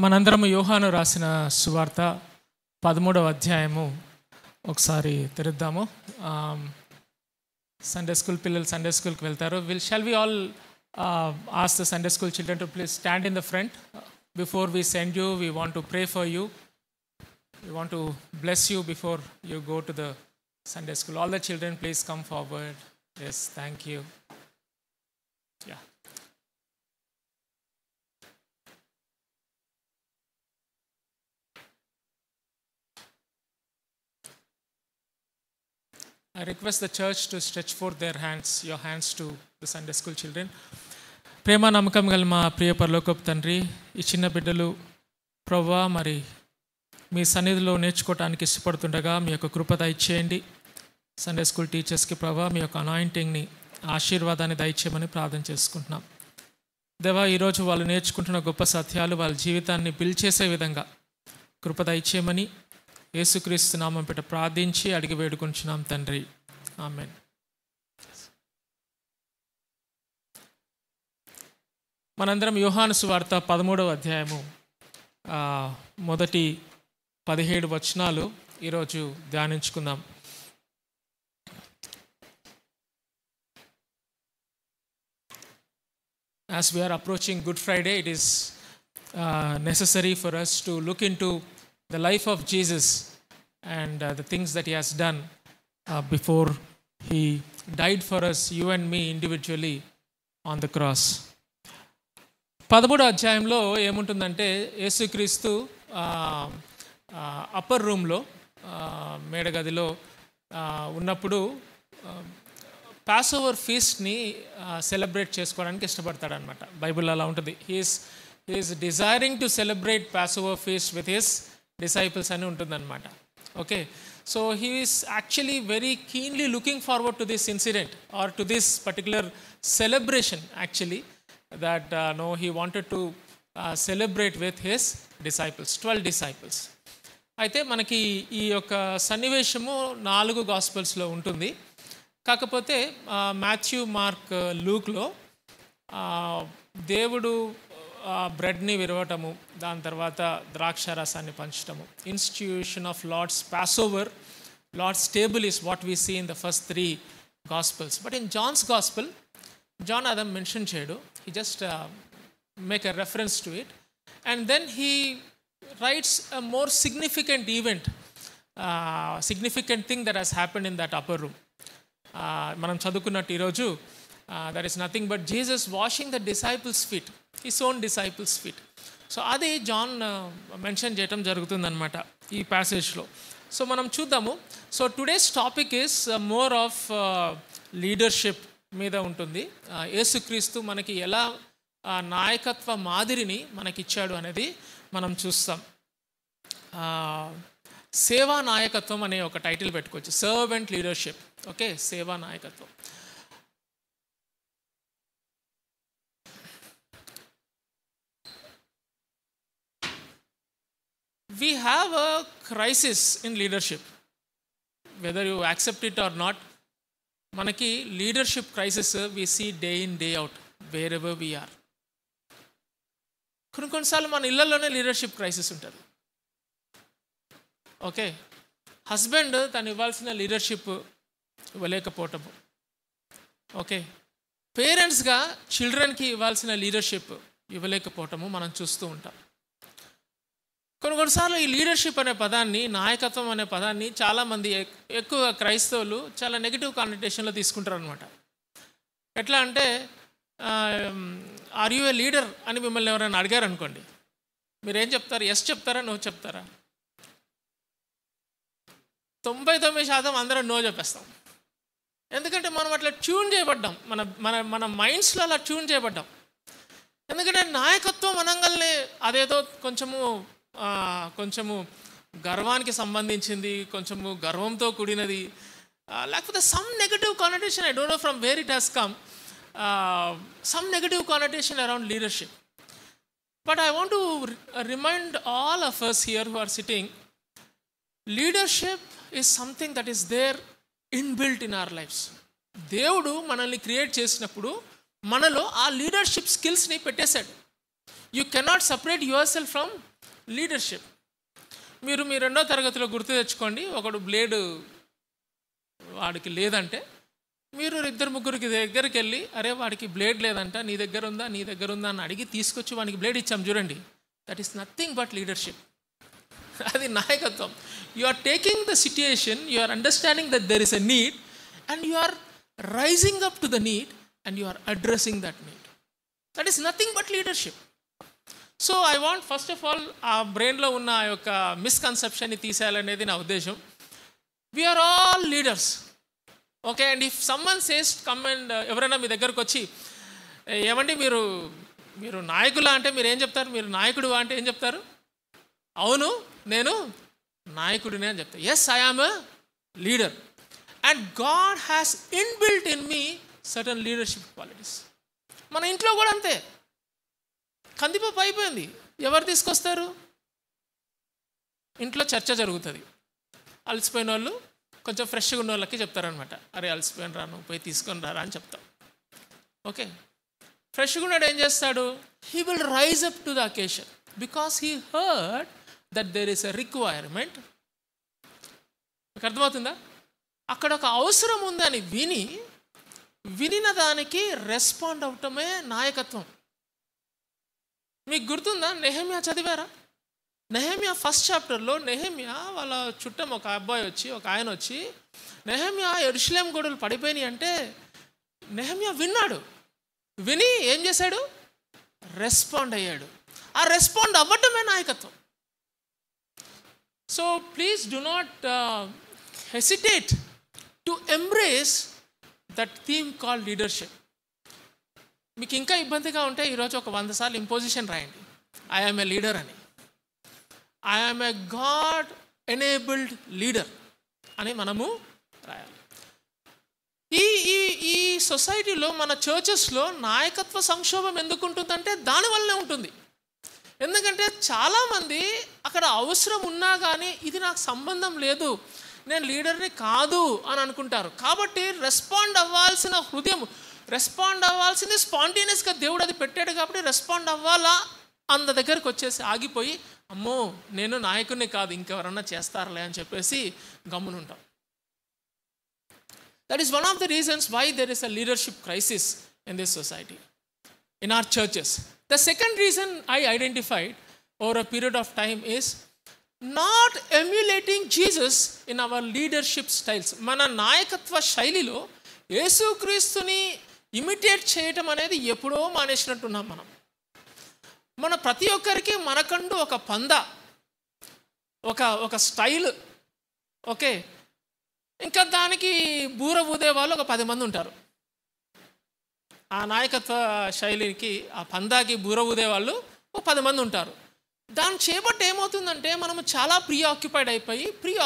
మనందరము యోహాను రాసిన సువార్త 13వ అధ్యాయము ఒకసారి తెరుద్దాము. సండే స్కూల్ పిల్లలు సండే స్కూల్కి వెళ్తారు. Shall we all ask the Sunday school children to please stand in the front. Before we send you, we want to pray for you. We want to bless you before you go to the Sunday school. All the children, please come forward. Yes, thank you. Yeah. I request the church to stretch forth their hands, your hands to the Sunday school children. ప్రేమ నమ్మకం గల మా ప్రియ పరలోకపు తండ్రి, ఈ చిన్న బిడ్డలు ప్రభువా మరి మీ సన్నిధిలో నేర్చుకోవటానికి ఇష్టపడుతుండగా మీ యొక్క కృప దయచేయండి. సండే స్కూల్ టీచర్స్కి ప్రభువా మీ యొక్క అనాయింటింగ్ని, ఆశీర్వాదాన్ని దయచేయమని ప్రార్థన చేసుకుంటున్నాం. దేవా, ఈరోజు వాళ్ళు నేర్చుకుంటున్న గొప్ప సత్యాలు వాళ్ళ జీవితాన్ని బిల్డ్ చేసే విధంగా కృప దయచేయమని యేసుక్రీస్తు నామం పెట్టి ప్రార్థించి అడిగి వేడుకుంటున్నాం తండ్రి, ఆమేన్. మనందరం యోహాను సువార్త 13వ అధ్యాయము మొదటి 17 వచనాలు ఈరోజు ధ్యానించుకుందాం. As we are approaching Good Friday, it is necessary for us to look into the life of Jesus and the things that he has done before he died for us, you and me individually, on the cross. 13వ అధ్యాయంలో ఏముంటుందంటే, యేసుక్రీస్తు upper రూమ్లో మేడగదిలో ఉన్నప్పుడు pass over ఫీస్ట్ని celebrate చేసుకోవడానికి ఇష్టపడతాడనమాట. Bible అలా ఉంటుంది. He is desiring to celebrate Passover feast with his disciples అని ఉంటుందన్నమాట. Okay, so he is actually very keenly looking forward to this incident or to this particular celebration actually that he wanted to celebrate with his disciples, 12 disciples. అయితే మనకి ఈ యొక్క సన్నివేశము 4 గాస్పెల్స్లో ఉంటుంది. కాకపోతే Matthew, mark, లూక్లో దేవుడు బ్రెడ్ని విరవటము, దాని తర్వాత ద్రాక్ష రసాన్ని పంచటము, institution of Lord's Passover, Lord's table is what we see in the first 3 gospels. But in John's gospel, John అదం మెన్షన్ చేయడు. he just make a reference to it, and then he writes a more significant event, significant thing that has happened in that upper room. మనం చదువుకున్నట్టు ఈరోజు that is nothing but Jesus washing the disciples' feet, his own disciples' feet. So అది John mention చేయటం జరుగుతుందన్నమాట ఈ ప్యాసేజ్లో. So మనం చూద్దాము. So today's topic is more of leadership మీద ఉంటుంది. యేసుక్రీస్తు మనకి ఎలా నాయకత్వ మాదిరిని మనకిచ్చాడు అనేది మనం చూస్తాం. సేవా నాయకత్వం అనే ఒక టైటిల్ పెట్టుకోవచ్చు, సర్వెంట్ లీడర్షిప్. ఓకే, సేవా నాయకత్వం. We have a crisis in leadership, whether you accept it or not. మనకి leadership crisis we see day in day out wherever we are. కొన్నిసార్లు మన ఇళ్లలోనే లీడర్షిప్ క్రైసిస్ ఉంటుంది. ఓకే, హస్బెండ్ తను ఇవ్వాల్సిన leadership ఇవ్వలేకపోవటము. Okay, పేరెంట్స్గా చిల్డ్రన్కి ఇవ్వాల్సిన లీడర్షిప్ ఇవ్వలేకపోవటము మనం చూస్తూ ఉంటాం. కొన్నిసార్లు ఈ లీడర్షిప్ అనే పదాన్ని, నాయకత్వం అనే పదాన్ని చాలామంది, ఎక్కువ క్రైస్తవులు చాలా నెగిటివ్ కాన్నోటేషన్లో తీసుకుంటారు అనమాట. ఎట్లా అంటే, ఆర్ యూ ఏ లీడర్ అని మిమ్మల్ని ఎవరైనా అడిగారు అనుకోండి, మీరేం చెప్తారు? ఎస్ చెప్తారా, నో చెప్తారా? 99% అందరం నో చెప్పేస్తాం. ఎందుకంటే మనం అట్లా ట్యూన్ చేయబడ్డాం, మన మన మన మైండ్స్లో అలా ట్యూన్ చేయబడ్డాం. ఎందుకంటే నాయకత్వం అనగానే అదేదో కొంచెము గర్వానికి సంబంధించింది, కొంచెము గర్వంతో కూడినది, లేకపోతే some negative connotation. I don't know from where it has come, some negative connotation around leadership. But I want to remind all of us here who are sitting, leadership is something that is there inbuilt in our lives. దేవుడు మనల్ని create చేసినప్పుడు మనలో ఆ leadership స్కిల్స్ని పెట్టేశాడు. You cannot separate your self from leadership. మీరు మీ 2వ తరగతిలో గుర్తు తెచ్చుకోండి, ఒకడు బ్లేడు వాడికి లేదంటే మీరు 2-3 దగ్గరికి వెళ్ళి, అరే వాడికి బ్లేడ్ లేదంట, నీ దగ్గర ఉందా అని అడిగి తీసుకొచ్చి వాడికి బ్లేడ్ ఇచ్చాం చూడండి. That is nothing but leadership. అది నాయకత్వం. You are taking the situation, you are understanding that there is a need and you are rising up to the need and you are addressing that need. That is nothing but leadership. So I want first of all ఆ బ్రెయిన్లో ఉన్న ఆ యొక్క మిస్కన్సెప్షన్ని తీసేయాలనేది నా ఉద్దేశం. We are all leaders. Okay, and if someone says come and ఎవరైనా మీ దగ్గరకు వచ్చి, ఏమండి మీరు నాయకులా అంటే మీరు ఏం చెప్తారు? మీరు నాయకుడు అంటే ఏం చెప్తారు? అవును, నేను నాయకుడినే అని చెప్తాను. Yes, I am a leader and God has inbuilt in me certain leadership qualities. మన ఇంట్లో కూడా అంతే. కందిపప్పు అయిపోయింది, ఎవరు తీసుకొస్తారు? ఇంట్లో చర్చ జరుగుతుంది. అలసిపోయిన వాళ్ళు కొంచెం ఫ్రెష్గా ఉన్న వాళ్ళకి చెప్తారనమాట, అరే అలసిపోయిన రాను, పోయి తీసుకొని రారా అని చెప్తాం. ఓకే, ఫ్రెష్గా ఉన్నాడు ఏం చేస్తాడు? He will rise up to the occasion because he heard that there is a requirement. మీకు అర్థమవుతుందా? అక్కడ ఒక అవసరం ఉందని వినిన దానికి రెస్పాండ్ అవటమే నాయకత్వం. మీకు గుర్తుందా? నెహెమ్యా చదివారా? నెహెమ్యా ఫస్ట్ చాప్టర్లో నెహెమ్యా వాళ్ళ చుట్టం ఒక ఆయన వచ్చి నెహెమ్యా యెరూషలేము గోడలు పడిపోయినాయి అంటే నెహెమ్యా విని ఏం చేశాడు? రెస్పాండ్ అయ్యాడు. ఆ రెస్పాండ్ అవ్వటమే నాయకత్వం. So please do not hesitate to embrace that theme called leadership. మీకు ఇంకా ఇబ్బందిగా ఉంటే ఈరోజు ఒక 100 సార్లు ఇంపోజిషన్ రాయండి, ఐ ఆమ్ ఏ లీడర్ అని. I am a God enabled leader అని మనము రాయాలి. ఈ సొసైటీలో, మన చర్చెస్లో నాయకత్వ సంక్షోభం ఎందుకు ఉంటుందంటే దానివల్లనే ఉంటుంది. ఎందుకంటే చాలామంది అక్కడ అవసరం ఉన్నా కానీ ఇది నాకు సంబంధం లేదు, నేను లీడర్ని కాదు అని అనుకుంటారు. కాబట్టి రెస్పాండ్ అవ్వాల్సిన హృదయం, రెస్పాండ్ అవ్వాల్సింది స్పాంటేనియస్గా దేవుడు అది పెట్టాడు కాబట్టి రెస్పాండ్ అవ్వాలా అంద దగ్గరకు వచ్చేసి ఆగిపోయి, అమ్మో నేను నాయకుడిని కాదు, ఇంకెవరన్నా చేస్తారులే అని చెప్పేసి గమ్మునుంటాం. That is one of the reasons why there is a leadership crisis in this society, in our churches. The second reason I identified over a period of time is not emulating Jesus in our leadership styles. మన నాయకత్వ శైలిలో యేసుక్రీస్తుని imitate చేయటం అనేది ఎప్పుడో మానేసినట్టున్నాం మనం. మన ప్రతి ఒక్కరికి మనకంటూ ఒక పంద, ఒక స్టైల్. ఓకే, ఇంకా దానికి బూర ఊదే వాళ్ళు ఒక 10 మంది ఉంటారు. ఆ నాయకత్వ శైలికి, ఆ పందాకి బూర ఊదే వాళ్ళు ఒక 10 మంది ఉంటారు. దాన్ని చేపట్టి ఏమవుతుందంటే మనము చాలా ప్రీ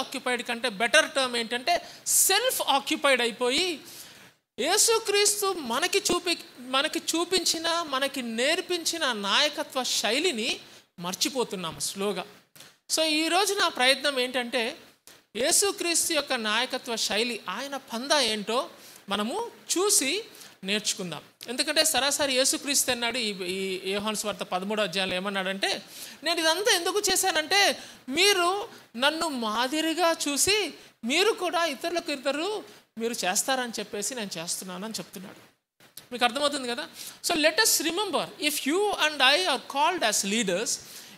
ఆక్యుపైడ్ కంటే బెటర్ టర్మ్ ఏంటంటే సెల్ఫ్ ఆక్యుపైడ్ అయిపోయి యేసుక్రీస్తు మనకి చూపించిన, మనకి నేర్పించిన నాయకత్వ శైలిని మర్చిపోతున్నాము స్లోగా. సో ఈరోజు నా ప్రయత్నం ఏంటంటే యేసుక్రీస్తు యొక్క నాయకత్వ శైలి, ఆయన పందా ఏంటో మనము చూసి నేర్చుకుందాం. ఎందుకంటే సరాసరి యేసుక్రీస్తు అన్నాడు ఈ యోహాను సువార్త 13వ అధ్యాయంలో ఏమన్నాడంటే, నేను ఇదంతా ఎందుకు చేశానంటే మీరు నన్ను మాదిరిగా చూసి మీరు కూడా ఇతరులు మీరు చేస్తారని చెప్పేసి నేను చేస్తున్నానని చెప్తున్నాడు. మీకు అర్థమవుతుంది కదా? So let us remember, if you and I are called as leaders,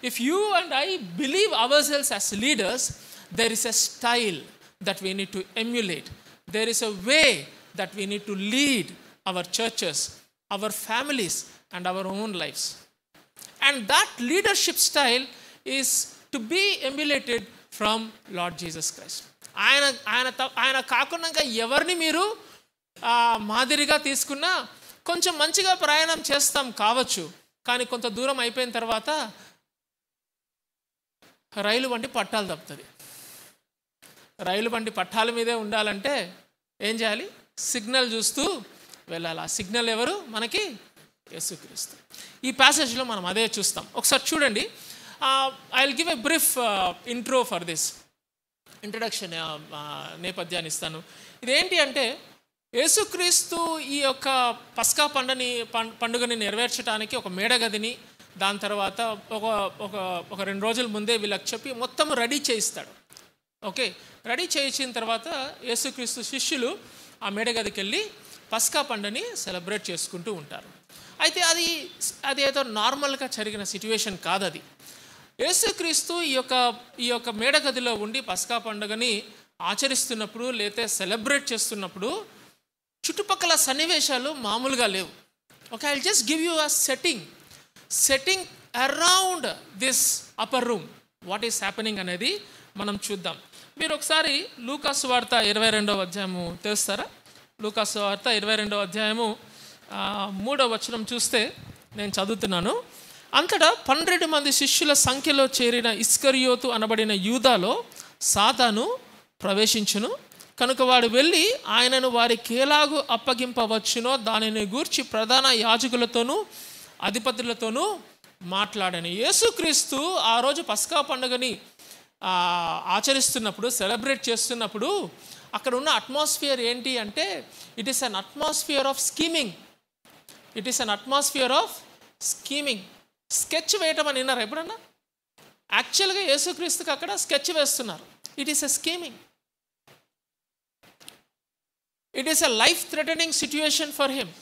if you and I believe ourselves as leaders, there is a style that we need to emulate. There is a way that we need to lead our churches, our families and our own lives. And that leadership style is to be emulated from Lord Jesus Christ. ఆయన కాకుండా ఎవరిని మీరు మాదిరిగా తీసుకున్నా కొంచెం మంచిగా ప్రయాణం చేస్తాం కావచ్చు, కానీ కొంత దూరం అయిపోయిన తర్వాత రైలు బండి పట్టాలు తప్పుతుంది. రైలు బండి పట్టాల మీదే ఉండాలంటే ఏం చేయాలి? సిగ్నల్ చూస్తూ వెళ్ళాలి. ఆ సిగ్నల్ ఎవరు? మనకి యేసుక్రీస్తు. ఈ ప్యాసేజ్లో మనం అదే చూస్తాం. ఒకసారి చూడండి. I will give a brief intro for this. Introduction నేపథ్యాన్ని ఇస్తాను. ఇదేంటి అంటే యేసుక్రీస్తు ఈ యొక్క పస్కా పండుగని నెరవేర్చడానికి ఒక మేడగదిని, దాని తర్వాత ఒక ఒక ఒక 2 రోజుల ముందే వీళ్ళకి చెప్పి మొత్తం రెడీ చేయిస్తాడు. ఓకే, రెడీ చేయించిన తర్వాత యేసుక్రీస్తు శిష్యులు ఆ మేడగదికి వెళ్ళి పస్కా పండుని సెలబ్రేట్ చేసుకుంటూ ఉంటారు. అయితే అది ఏదో నార్మల్గా జరిగిన సిచ్యువేషన్ కాదు. అది యేసుక్రీస్తు ఈ యొక్క మేడగదిలో ఉండి పస్కా పండుగని ఆచరిస్తున్నప్పుడు లేతే సెలబ్రేట్ చేస్తున్నప్పుడు చుట్టుపక్కల సన్నివేశాలు మామూలుగా లేవు. Okay, I just give you a setting around this upper room what is happening అనేది మనం చూద్దాం. మీరు ఒకసారి లూకాసు వార్త 22వ అధ్యాయము తెలుస్తారా? లూకాసు వార్త 22వ అధ్యాయము 3వ వచనం చూస్తే నేను చదువుతున్నాను. అంతటా 12 మంది శిష్యుల సంఖ్యలో చేరిన ఇస్కరియోతు అనబడిన యూదాలో సాతాను ప్రవేశించును. కనుక వాడు వెళ్ళి ఆయనను వారికి ఎలాగూ అప్పగింపవచ్చునో దానిని గూర్చి ప్రధాన యాజకులతోనూ అధిపతులతోనూ మాట్లాడాను. యేసుక్రీస్తు ఆ రోజు పస్కా పండుగని ఆచరిస్తున్నప్పుడు, సెలబ్రేట్ చేస్తున్నప్పుడు అక్కడ ఉన్న అట్మాస్ఫియర్ ఏంటి అంటే it is an atmosphere of scheming. It is an atmosphere of scheming. Sketch వేయటం అని విన్నారు ఎప్పుడన్నా? యాక్చువల్గా యేసుక్రీస్తుకి అక్కడ స్కెచ్ వేస్తున్నారు. It is a scheming. It is a life threatening situation for him.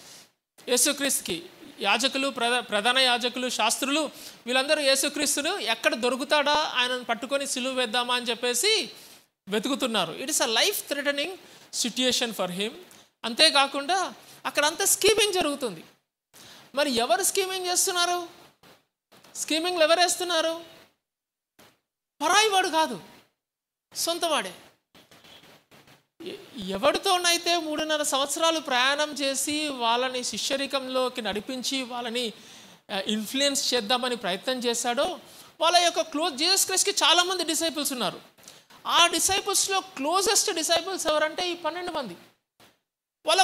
యేసుక్రీస్తుకి యాజకులు, ప్రధాన యాజకులు, శాస్త్రులు వీళ్ళందరూ యేసుక్రీస్తును ఎక్కడ దొరుకుతాడా ఆయనను పట్టుకొని సిలువ వేద్దామా అని చెప్పేసి వెతుకుతున్నారు. It is a life threatening situation for him. అంతేకాకుండా అక్కడంతా స్కీమింగ్ జరుగుతుంది. మరి ఎవరు స్కీమింగ్ చేస్తున్నారు? స్కీమింగ్లు ఎవరు వేస్తున్నారు? పరాయివాడు కాదు, సొంతవాడే. ఎవరితోనైతే 3.5 సంవత్సరాలు ప్రయాణం చేసి వాళ్ళని శిష్యరికంలోకి నడిపించి వాళ్ళని ఇన్ఫ్లుయెన్స్ చేద్దామని ప్రయత్నం చేశాడో వాళ్ళ యొక్క జీసస్ క్రైస్ట్కి చాలామంది డిసైపుల్స్ ఉన్నారు. ఆ డిసైపుల్స్లో క్లోజెస్ట్ డిసైపుల్స్ ఎవరంటే ఈ 12 మంది. వాళ్ళ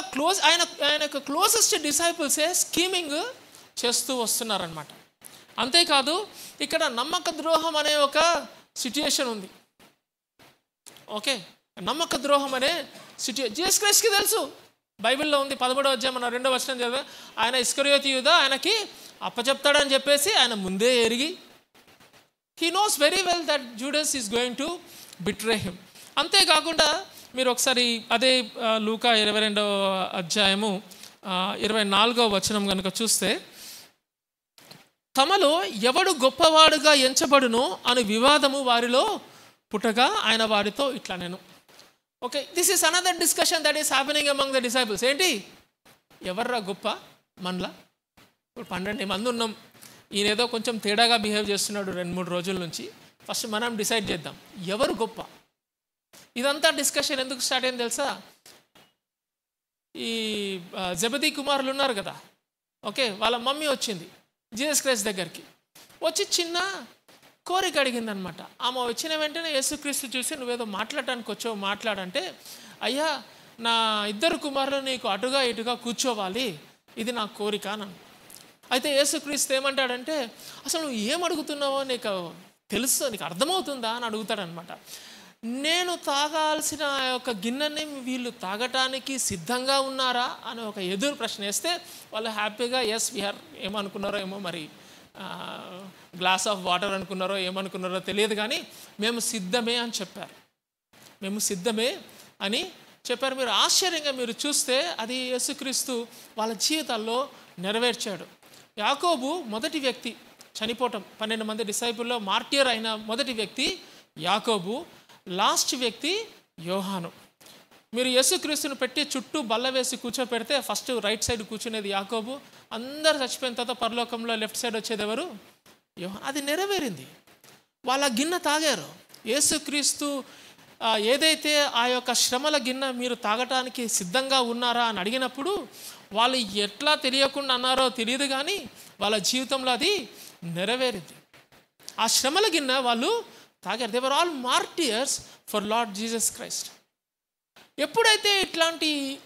ఆయన యొక్క క్లోజెస్ట్ డిసైపుల్సే స్కీమింగ్ చేస్తూ వస్తున్నారనమాట. అంతేకాదు ఇక్కడ నమ్మక ద్రోహం అనే ఒక సిచ్యుయేషన్ ఉంది. ఓకే, నమ్మక ద్రోహం అనే జీసస్ క్రైస్ట్కి తెలుసు, బైబిల్లో ఉంది. 11వ అధ్యాయం 2వ వచనం చదివా, ఆయన ఇస్కరియోతు యూదా ఆయనకి అప్పచెప్తాడని చెప్పేసి ఆయన ముందే ఎరిగి he knows very well that Judas is going to betray him. అంతేకాకుండా మీరు ఒకసారి అదే లూకా 22వ అధ్యాయము 24వ వచనం కనుక చూస్తే, తమలో ఎవడు గొప్పవాడుగా ఎంచబడునో అను వివాదము వారిలో పుట్టగా ఆయన వారితో ఇట్లా నేను. Okay, this is another discussion that is happening among the disciples. ఏంటి, ఎవర్రా గొప్ప మనలా? ఇప్పుడు 12 మంది ఉన్నాం, ఈయన ఏదో కొంచెం తేడాగా బిహేవ్ చేస్తున్నాడు 2-3 రోజుల నుంచి. ఫస్ట్ మనం డిసైడ్ చేద్దాం ఎవరు గొప్ప. ఇదంతా డిస్కషన్ ఎందుకు స్టార్ట్ అయింది తెలుసా? ఈ జెబెదీ కుమారులు ఉన్నారు కదా, ఓకే, వాళ్ళ మమ్మీ వచ్చింది జీసస్ క్రైస్ట్ దగ్గరికి. వచ్చి చిన్న కోరిక అడిగిందనమాట. ఆమె వచ్చిన వెంటనే యేసుక్రీస్తు చూసి నువ్వేదో మాట్లాడటానికి వచ్చావు, మాట్లాడంటే, అయ్యా నా 2 కుమారులు నీకు అటుగా ఇటుగా కూర్చోవాలి, ఇది నా కోరిక అని. అయితే యేసుక్రీస్తు ఏమంటాడంటే, అసలు నువ్వు ఏం అడుగుతున్నావో నీకు తెలుసు, నీకు అర్థమవుతుందా అని అడుగుతాడనమాట. నేను తాగాల్సిన ఆ యొక్క గిన్నెని వీళ్ళు తాగటానికి సిద్ధంగా ఉన్నారా అని ఒక ఎదురు ప్రశ్న వేస్తే వాళ్ళు హ్యాపీగా ఎస్ వీఆర్ ఏమనుకున్నారో ఏమో, మరి గ్లాస్ ఆఫ్ వాటర్ అనుకున్నారో ఏమనుకున్నారో తెలియదు, కానీ మేము సిద్ధమే అని చెప్పారు. మేము సిద్ధమే అని చెప్పారు. మీరు ఆశ్చర్యంగా మీరు చూస్తే అది యేసుక్రీస్తు వాళ్ళ జీవితాల్లో నెరవేర్చాడు. యాకోబు మొదటి వ్యక్తి చనిపోవటం, 12 మంది డిసైపుల్లో మార్టియర్ అయిన మొదటి వ్యక్తి యాకోబు, లాస్ట్ వ్యక్తి యోహాను. మీరు యేసుక్రీస్తును పెట్టి చుట్టూ బల్ల వేసి కూర్చోపెడితే ఫస్ట్ రైట్ సైడ్ కూర్చునేది యాకోబు, అందరు చచ్చిపోయిన తర్వాత పరలోకంలో లెఫ్ట్ సైడ్ వచ్చేది ఎవరు? యోహాను. అది నెరవేరింది. వాళ్ళ గిన్నె తాగారు. యేసుక్రీస్తు ఏదైతే ఆ యొక్క శ్రమల గిన్నె మీరు తాగటానికి సిద్ధంగా ఉన్నారా అని అడిగినప్పుడు వాళ్ళు ఎట్లా తెలియకుండా అన్నారో తెలియదు, కానీ వాళ్ళ జీవితంలో అది నెరవేరింది. ఆ శ్రమల గిన్నె వాళ్ళు తాగారు. They were all martyrs for lord Jesus Christ. ఎప్పుడైతే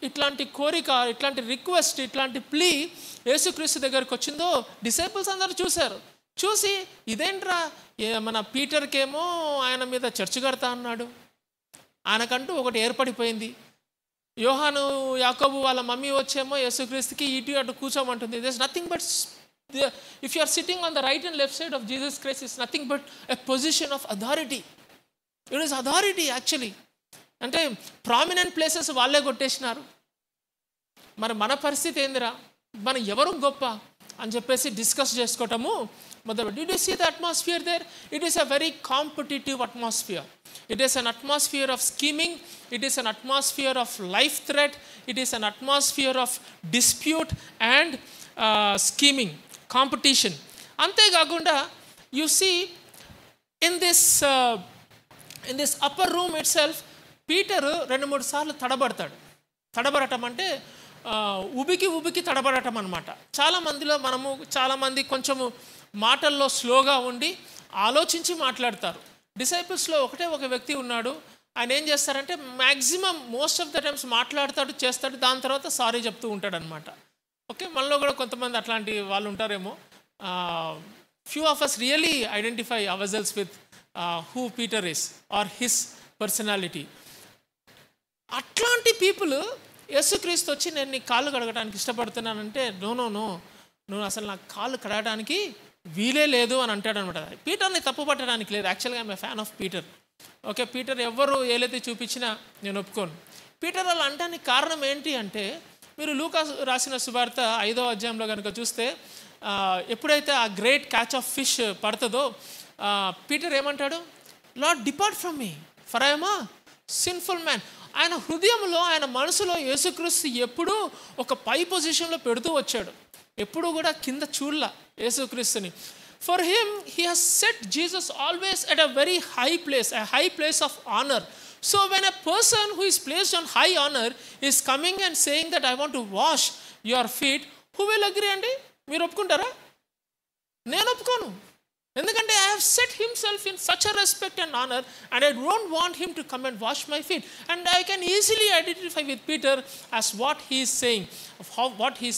ఇట్లాంటి కోరిక, ఇట్లాంటి రిక్వెస్ట్, ఇట్లాంటి ప్లీ యేసుక్రీస్తు దగ్గరికి వచ్చిందో డిసైపుల్స్ అందరూ చూశారు. చూసి ఇదేంట్రా, మన పీటర్కేమో ఆయన మీద చర్చ్ కడతా అన్నాడు, ఆయనకంటూ ఒకటి ఏర్పడిపోయింది. యోహాను యాకోబు వాళ్ళ మమ్మీ వచ్చేమో యేసుక్రీస్తుకి ఇటు అటు కూర్చోమంటుంది. This nothing but If you are sitting on the right and left side of Jesus Christ, it's nothing but a position of authority. It is authority actually. అంటే ప్రామినెంట్ ప్లేసెస్ వాళ్ళే కొట్టేసినారు. మరి మన పరిస్థితి ఏందిరా, మనం ఎవరు గొప్ప అని చెప్పేసి డిస్కస్ చేసుకోవటము మొదలు. Did you see the atmosphere there? It is a very competitive atmosphere. It is an atmosphere of scheming. It is an atmosphere of life threat. It is an atmosphere of dispute and scheming, competition. అంతేకాకుండా you see in this upper room itself, Peter 2-3 సార్లు తడబడటం అంటే ఉబికి తడబడటం అనమాట. చాలామంది కొంచెము మాటల్లో స్లోగా ఉండి ఆలోచించి మాట్లాడతారు. డిసైపుల్స్లో ఒక వ్యక్తి ఉన్నాడు. ఆయన ఏం చేస్తారంటే maximum most of the times మాట్లాడతాడు, చేస్తాడు, దాని తర్వాత సారీ చెప్తూ ఉంటాడు అనమాట. ఓకే, మనలో కూడా కొంతమంది అట్లాంటి వాళ్ళు ఉంటారేమో. Few of us really identify ourselves with who Peter is or his personality. అట్లాంటి పీపుల్ యేసుక్రీస్తు వచ్చి నేను నీ కాళ్ళు కడగడానికి ఇష్టపడుతున్నానంటే నో నువ్వు అసలు నాకు కాళ్ళు కడగడానికి వీలే లేదు అని అంటాడు అనమాట. పీటర్ని తప్పు పట్టడానికి లేదు. యాక్చువల్గా I'm a fan of Peter. Okay, Peter ఎవరు ఏలైతే చూపించినా నేను ఒప్పుకోను. పీటర్ అలా అంటానికి కారణం ఏంటి అంటే, మీరు లూకా రాసిన సువార్త 5వ అధ్యాయంలో కనుక చూస్తే ఎప్పుడైతే ఆ గ్రేట్ క్యాచ్ ఆఫ్ ఫిష్ పడుతుందో పీటర్ ఏమంటాడు, lord depart from me for I am a sinful man. ఆయన హృదయంలో, ఆయన మనసులో యేసుక్రీస్తు ఎప్పుడూ ఒక పై పొజిషన్లో పెడుతూ వచ్చాడు. ఎప్పుడు కూడా కింద చూడలా యేసుక్రీస్తుని. For him he has set Jesus always at a very high place, a high place of honor. So when a person who is placed on high honor is coming and saying that I want to wash your feet, who will agree అండి? మీరు ఒప్పుకుంటారా? నేను ఒప్పుకోను. ఎందుకంటే I have set himself in such a respect and honor and I don't want him to come and wash my feet. And I can easily identify with Peter as what he is saying, what he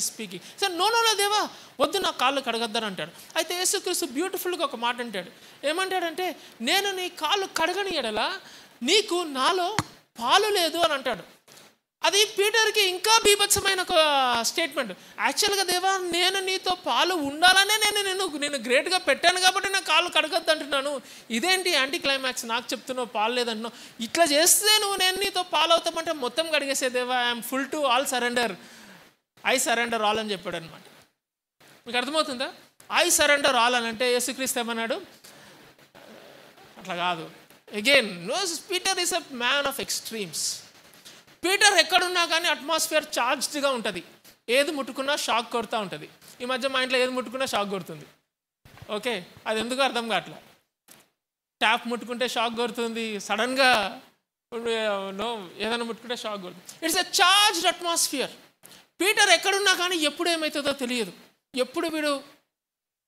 is speaking. So no దేవా వద్దు, నా కాళ్ళు కడగద్దని అంటాడు. అయితే యేసుక్రీస్తు బ్యూటిఫుల్గా ఒక మాట అంటాడు. ఏమంటాడంటే, నేను నీ కాళ్ళు కడగని ఎడల నీకు నాలో పాలు లేదు అని అంటాడు. అది పీటర్కి ఇంకా బీభత్సమైన ఒక స్టేట్మెంట్. యాక్చువల్గా దేవా నేను నీతో పాలు ఉండాలనే నేను గ్రేట్గా పెట్టాను కాబట్టి నా కాళ్ళు కడగద్దు అంటున్నాను. ఇదేంటి యాంటీ క్లైమాక్స్, నాకు చెప్తున్నావు పాలు లేదంటున్నావు. ఇట్లా చేస్తే నేను నీతో పాలు అవుతామంటే మొత్తం కడిగేసే దేవా, I'm full to all surrender, I surrender all అని చెప్పాడు అనమాట. మీకు అర్థమవుతుందా? ఐ సరెండర్ ఆల్ అని అంటే యేసుక్రీస్తు ఏమన్నాడు? అట్లా కాదు. Again Peter is a man of extremes. Peter ఎక్కడున్నా కానీ అట్మాస్ఫియర్ ఛార్జ్డ్గా ఉంటుంది. ఏది ముట్టుకున్నా షాక్ కొడుతూ ఉంటుంది. ఈ మధ్య మా ఇంట్లో ఏది ముట్టుకున్నా షాక్ కొడుతుంది. ఓకే, అది ఎందుకు అర్థం కావట్లే. ట్యాప్ ముట్టుకుంటే షాక్ కొడుతుంది, సడన్గా ఏదైనా ముట్టుకుంటే షాక్ కొడుతుంది. It's a charged atmosphere. Peter ఎక్కడున్నా కానీ ఎప్పుడు ఏమవుతుందో తెలియదు, ఎప్పుడు వీడు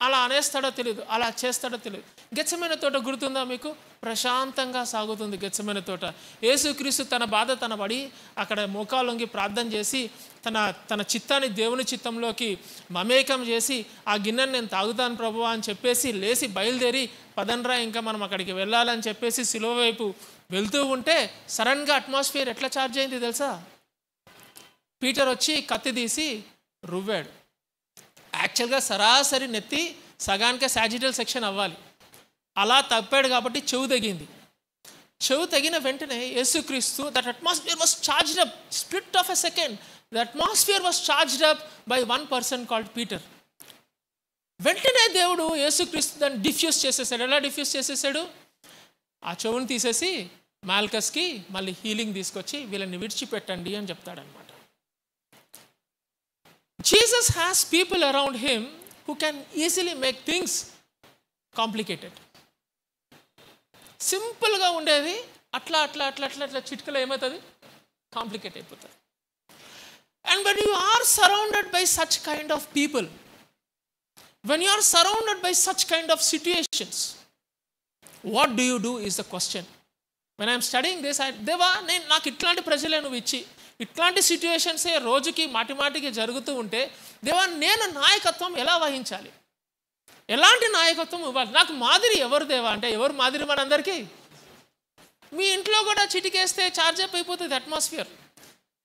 అలా అనేస్తాడో తెలియదు, అలా చేస్తాడో తెలియదు. గెత్సెమనే తోట గుర్తుందా మీకు? ప్రశాంతంగా సాగుతుంది గెత్సెమనే తోట. యేసుక్రీస్తు తన బాధ తన పడి అక్కడ మోకాలొంగి ప్రార్థన చేసి తన చిత్తాన్ని దేవుని చిత్తంలోకి మమేకం చేసి, ఆ గిన్నెని నేను తాగుతాను ప్రభువా అని చెప్పేసి లేచి బయలుదేరి, పదండ్రా ఇంకా మనం అక్కడికి వెళ్ళాలని చెప్పేసి సిలువ వైపు వెళ్తూ ఉంటే సడన్గా అట్మాస్ఫియర్ ఎట్లా ఛార్జ్ అయింది తెలుసా? పీటర్ వచ్చి కత్తి తీసి రువ్వాడు. యాక్చువల్గా సరాసరి నెత్తి సగానికే సాజిటల్ సెక్షన్ అవ్వాలి. అలా తప్పాడు కాబట్టి చెవు తగింది. చెవు తగిన వెంటనే యేసుక్రీస్తు, that atmosphere was charged up, split of a second, the atmosphere was charged up by one person called Peter. వెంటనే దేవుడు యేసుక్రీస్తు దాన్ని డిఫ్యూజ్ చేసేసాడు. ఎలా డిఫ్యూజ్ చేసేసాడు? ఆ చెవుని తీసేసి మాల్కస్కి మళ్ళీ హీలింగ్ తీసుకొచ్చి వీళ్ళని విడిచిపెట్టండి అని చెప్తాడనమాట. Jesus has people around him who can easily make things complicated. సింపుల్గా ఉండేది అట్లా చిటికలో ఏమవుతుంది? కాంప్లికేట్ అయిపోతుంది. And when you are surrounded by such kind of people, when you are surrounded by such kind of situations, what do you do is the question. When I am studying this, దేవా నాకు ఇట్లాంటి ప్రజలే నువ్వు ఇచ్చి, ఇట్లాంటి సిచ్యువేషన్సే రోజుకి మాటికి జరుగుతూ ఉంటే, దేవా నేను నాయకత్వం ఎలా వహించాలి? ఎలాంటి నాయకత్వం ఇవ్వాలి? నాకు మాదిరి ఎవరు దేవా అంటే, ఎవరు మాదిరి మనందరికీ? మీ ఇంట్లో కూడా చిటికేస్తే ఛార్జ్ అప్ అయిపోతుంది అట్మాస్ఫియర్.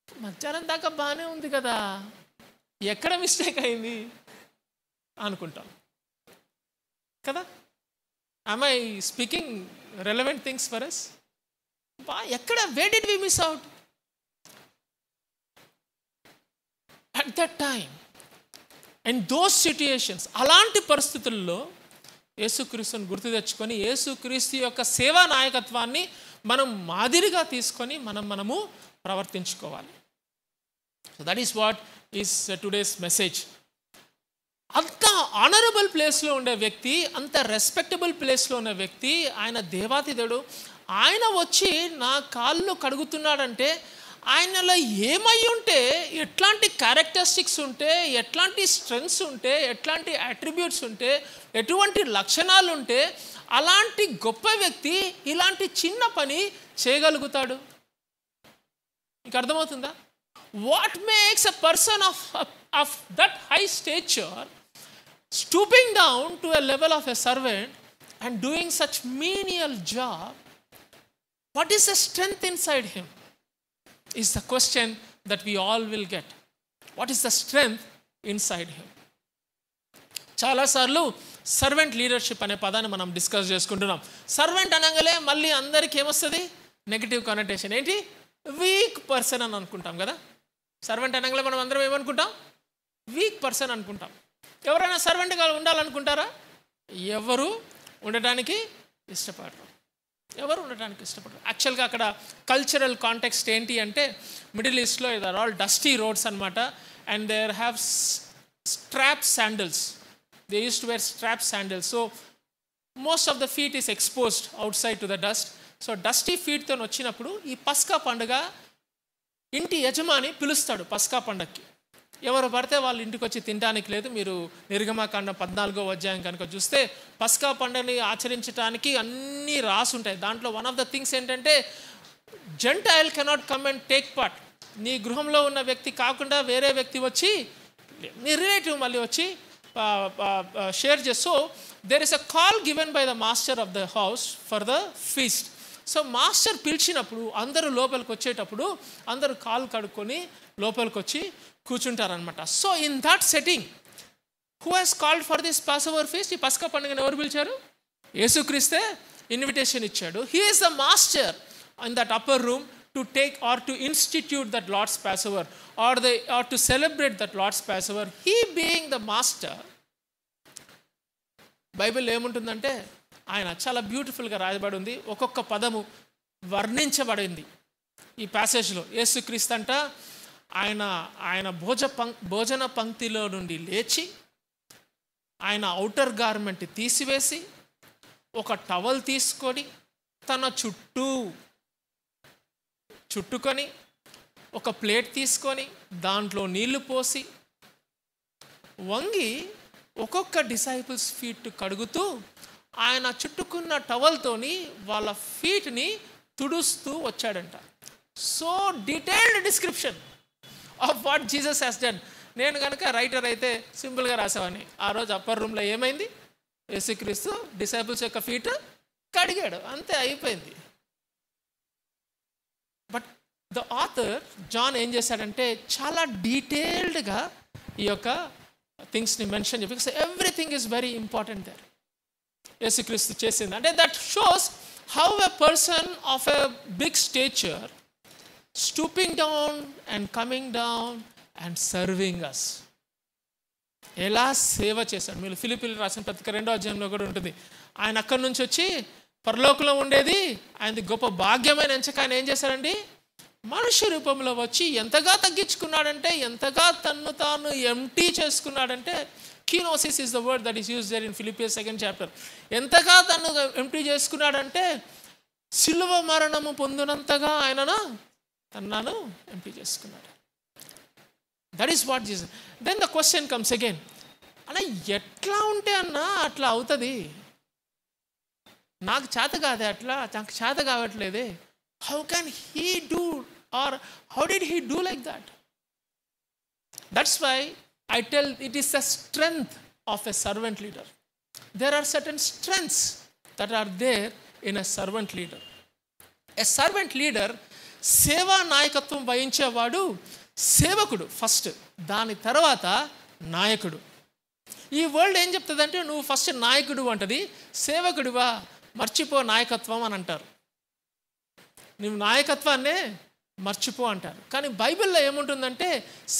మధ్యాహ్నం దాకా బాగానే ఉంది కదా, ఎక్కడ మిస్టేక్ అయింది? అనుకుంటాం కదా. am I speaking relevant things for us? ఎక్కడ where did we miss out? at that time, in those situations, అలాంటి పరిస్థితుల్లో యేసుక్రీస్తుని గుర్తు తెచ్చుకొని యేసుక్రీస్తు యొక్క సేవా నాయకత్వాన్ని మనం మాదిరిగా తీసుకొని మనము ప్రవర్తించుకోవాలి. So that is what is today's message. అంత ఆనరబుల్ ప్లేస్లో ఉండే వ్యక్తి, అంత రెస్పెక్టబుల్ ప్లేస్లో ఉన్న వ్యక్తి, ఆయన దేవాతిదేవుడు, ఆయన వచ్చి నా కాళ్ళు కడుగుతున్నాడంటే ఆయనలో ఏమై ఉంటే, ఎట్లాంటి క్యారెక్టరిస్టిక్స్ ఉంటే, ఎట్లాంటి స్ట్రెంగ్స్ ఉంటే, ఎట్లాంటి అట్రిబ్యూట్స్ ఉంటే, ఎటువంటి లక్షణాలు ఉంటే అలాంటి గొప్ప వ్యక్తి ఇలాంటి చిన్న పని చేయగలుగుతాడు. మీకు అర్థమవుతుందా? What makes a person of that high stature stooping down to a level of a servant and doing such menial job? What is the strength inside him is the question that we all will get. What is the strength inside him? చాలా సార్లు servant leadership అనే పదాన్ని మనం discuss చేసుకుంటున్నాం. Servant అనగానే మళ్ళీ అందరికీ ఏమొస్తుంది? నెగిటివ్ కనెక్టేషన్. ఏంటి? వీక్ పర్సన్ అని అనుకుంటాం కదా. సర్వెంట్ అనగానే మనం అందరం ఏమనుకుంటాం? వీక్ పర్సన్ అనుకుంటాం. ఎవరైనా సర్వెంట్గా ఉండాలనుకుంటారా? ఎవరు ఉండటానికి ఇష్టపడరు. యాక్చువల్గా అక్కడ కల్చరల్ కాంటెక్స్ట్ ఏంటి అంటే, మిడిల్ ఈస్ట్లో దర్ ఆల్ డస్టీ రోడ్స్ అనమాట. And there have strap sandals. They use to wear strap sandals. So most of the feet is exposed outside to the dust. So dusty ఫీట్తో వచ్చినప్పుడు ఈ పస్కా పండుగ ఇంటి యజమాని పిలుస్తాడు. పస్కా పండుగకి ఎవరు పడితే వాళ్ళు ఇంటికి వచ్చి తినడానికి లేదు. మీరు నిర్గమకాండం 14వ అధ్యాయం కనుక చూస్తే పస్కా పండుగని ఆచరించడానికి అన్నీ రాసి ఉంటాయి. దాంట్లో వన్ ఆఫ్ ద థింగ్స్ ఏంటంటే, gentile cannot come and take part. నీ గృహంలో ఉన్న వ్యక్తి కాకుండా వేరే వ్యక్తి వచ్చి, నీ రిలేటివ్ మళ్ళీ వచ్చి షేర్ చేస్తూ, there is a call given by the master of the house for the feast. So master పిలిచినప్పుడు అందరూ లోపలికి వచ్చేటప్పుడు అందరూ కాలు కడుక్కొని లోపలికి వచ్చి కూర్చుంటారనమాట. So in that setting, who has called for this Passover feast? ఈ పస్కా పండుగను ఎవరు పిలిచారు? యేసుక్రీస్తే ఇన్విటేషన్ ఇచ్చాడు. He is the master in that upper room to take or to institute that Lord's Passover or to celebrate that Lord's Passover. He being the master, Bible ఏముంటుందంటే ఆయన చాలా బ్యూటిఫుల్గా రాయబడి ఉంది. ఒక్కొక్క పదము వర్ణించబడింది ఈ ప్యాసేజ్లో. యేసుక్రీస్తు అంట ఆయన భోజన పంక్తిలో నుండి లేచి ఆయన ఔటర్ గార్మెంట్ తీసివేసి ఒక టవల్ తీసుకొని తన చుట్టుకొని ఒక ప్లేట్ తీసుకొని దాంట్లో నీళ్లు పోసి వంగి ఒక్కొక్క డిసైపుల్స్ ఫీట్ కడుగుతూ ఆయన చుట్టుకున్న టవల్తోని వాళ్ళ ఫీట్ని తుడుస్తూ వచ్చాడంట. So detailed description of what Jesus has done. నేను కనుక రైటర్ అయితే సింపుల్గా రాసేవాడిని. ఆ రోజు అప్పర్ రూమ్లో ఏమైంది? యేసుక్రీస్తు డిసైపుల్స్ యొక్క ఫీట్ కడిగాడు, అంతే, అయిపోయింది. బట్ ద ఆథర్ జాన్ ఏం చేశాడంటే చాలా డీటెయిల్డ్గా ఈ యొక్క థింగ్స్ని మెన్షన్ చేసి, because everything is very important there. Yesukristu చేసింది అంటే that shows how a person of a big stature stooping down and coming down and serving us. ఎలా సేవ చేశాడు. మీరు ఫిలిప్పీయులకు రాసిన పత్రిక 2వ అధ్యాయంలో కూడా ఉంటుంది. ఆయన అక్కడి నుంచి వచ్చి పరలోకంలో ఉండేది ఆయనది గొప్ప భాగ్యమైన ఎంచక. ఆయన ఏం చేశాడండి? మనుష్య రూపంలో వచ్చి ఎంతగా తగ్గించుకున్నాడంటే, ఎంతగా తన్ను తాను ఎంటీ చేసుకున్నాడంటే, kenosis is the word that is used there in Philippians 2nd chapter. ఎంతగా తను ఎంటీ చేసుకున్నాడంటే సిలువ మరణము పొందినంతగా ఆయనను తన్నాను ఎంపీ చేసుకున్నాడు. That is what Jesus. Then the question comes again, అన్న ఎట్లా ఉంటే అన్న అట్లా అవుతుంది? నాకు చేత కాదే, అట్లా నాకు చేత కావట్లేదే. How can he do or how did he do like that? That's why I tell it is the strength of a servant leader. There are certain strengths that are there in a servant leader. A servant leader సేవా నాయకత్వం వహించేవాడు సేవకుడు first, దాని తర్వాత నాయకుడు. ఈ world ఏం చెప్తుందంటే నువ్వు ఫస్ట్ నాయకుడు అంటది, సేవకుడివా మర్చిపో నాయకత్వం అని అంటారు. నువ్వు నాయకత్వాన్నే మర్చిపో అంటారు. కానీ బైబిల్లో ఏముంటుందంటే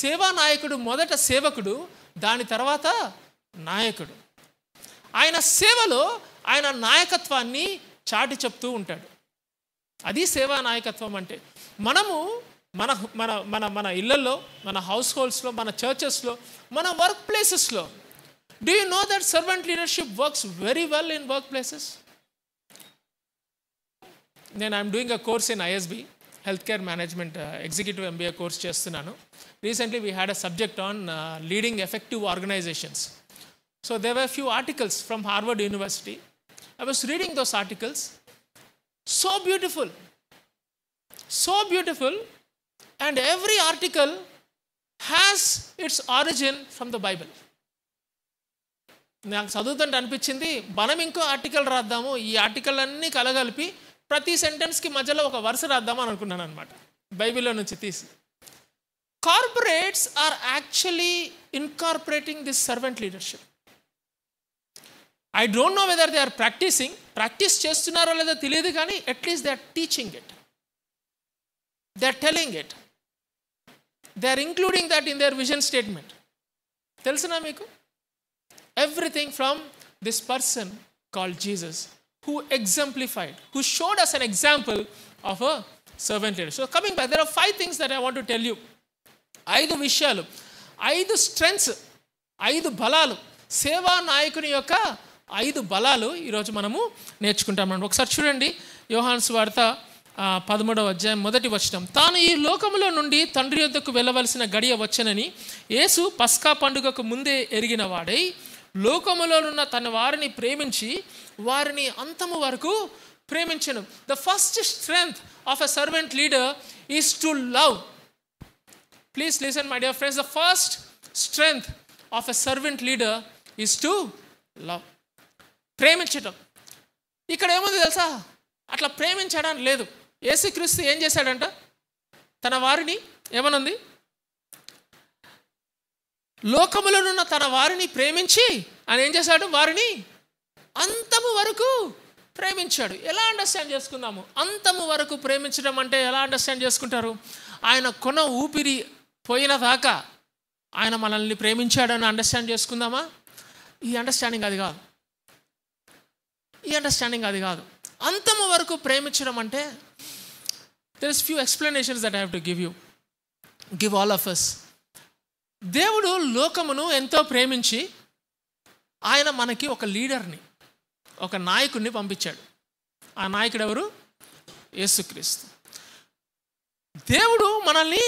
సేవా నాయకుడు మొదట సేవకుడు, దాని తర్వాత నాయకుడు. ఆయన సేవలో ఆయన నాయకత్వాన్ని చాటి చెప్తూ ఉంటాడు. అది సేవా నాయకత్వం అంటే. మనము మన మన మన మన ఇళ్లలో, మన హౌస్ హోల్డ్స్లో, మన చర్చెస్లో, మన వర్క్ ప్లేసెస్లో, do you know that servant leadership works very well in work places? I'm doing a course in ISB, health care management executive MBA course చేస్తున్నాను. Recently we had a subject on leading effective organizations. So there were few articles from Harvard university. I was reading those articles. So beautiful. So beautiful. And every article has its origin from the Bible. నాకు చదువుతుంటే అనిపించింది, మనం ఇంకో article రాద్దాము, ఈ article అన్నీ కలగలిపి ప్రతి సెంటెన్స్కి మధ్యలో ఒక వరుస రాద్దాము అని అనుకున్నాను అనమాట, బైబిల్లో నుంచి తీసి. Corporates are actually incorporating this servant leadership. I don't know whether they are practice చేస్తున్నారో లేదో తెలియదు, కానీ at least they are teaching it, they are telling it, they are including that in their vision statement. తెలుసునా మీకు? Everything from this person called Jesus, who exemplified, who showed us an example of a servant leader. So coming back, there are 5 things that I want to tell you. 5 విషయాలు, 5 strengths, 5 బలాలు, సేవా నాయకుని యొక్క 5 బలాలు ఈరోజు మనము నేర్చుకుంటాం. ఒకసారి చూడండి, యోహాను సువార్త 13వ అధ్యాయం 1వ వచనం. తాను ఈ లోకములో నుండి తండ్రి యొద్దకు వెళ్ళవలసిన గడియ వచ్చనని యేసు పస్కా పండుగకు ముందే ఎరిగిన వాడై లోకములో ఉన్న తన వారిని ప్రేమించి వారిని అంతము వరకు ప్రేమించెను. The first strength of a servant leader is to love. Please listen my dear friends, the first strength of a servant leader is to love. ప్రేమించటం. ఇక్కడ ఏముంది తెలుసా? అట్లా ప్రేమించడం లేదు. యేసుక్రీస్తు ఏం చేశాడంట? తన వారిని ఏమనుంది? లోకములో ఉన్న తన వారిని ప్రేమించి ఆయన ఏం చేశాడు? వారిని అంతము వరకు ప్రేమించాడు. ఎలా అండర్స్టాండ్ చేసుకుందాము? అంతము వరకు ప్రేమించడం అంటే ఎలా అండర్స్టాండ్ చేసుకుంటారు? ఆయన కొన ఊపిరి పోయిన దాకా ఆయన మనల్ని ప్రేమించాడని అండర్స్టాండ్ చేసుకుందామా? ఈ అండర్స్టాండింగ్ అది కాదు. అంతము వరకు ప్రేమించడం అంటే there is few explanations that I have to give all of us. దేవుడు లోకమును ఎంతో ప్రేమించి ఆయన మనకి ఒక లీడర్ని, ఒక నాయకుడిని పంపించాడు. ఆ నాయకుడు ఎవరు? యేసుక్రీస్తు. దేవుడు మనల్ని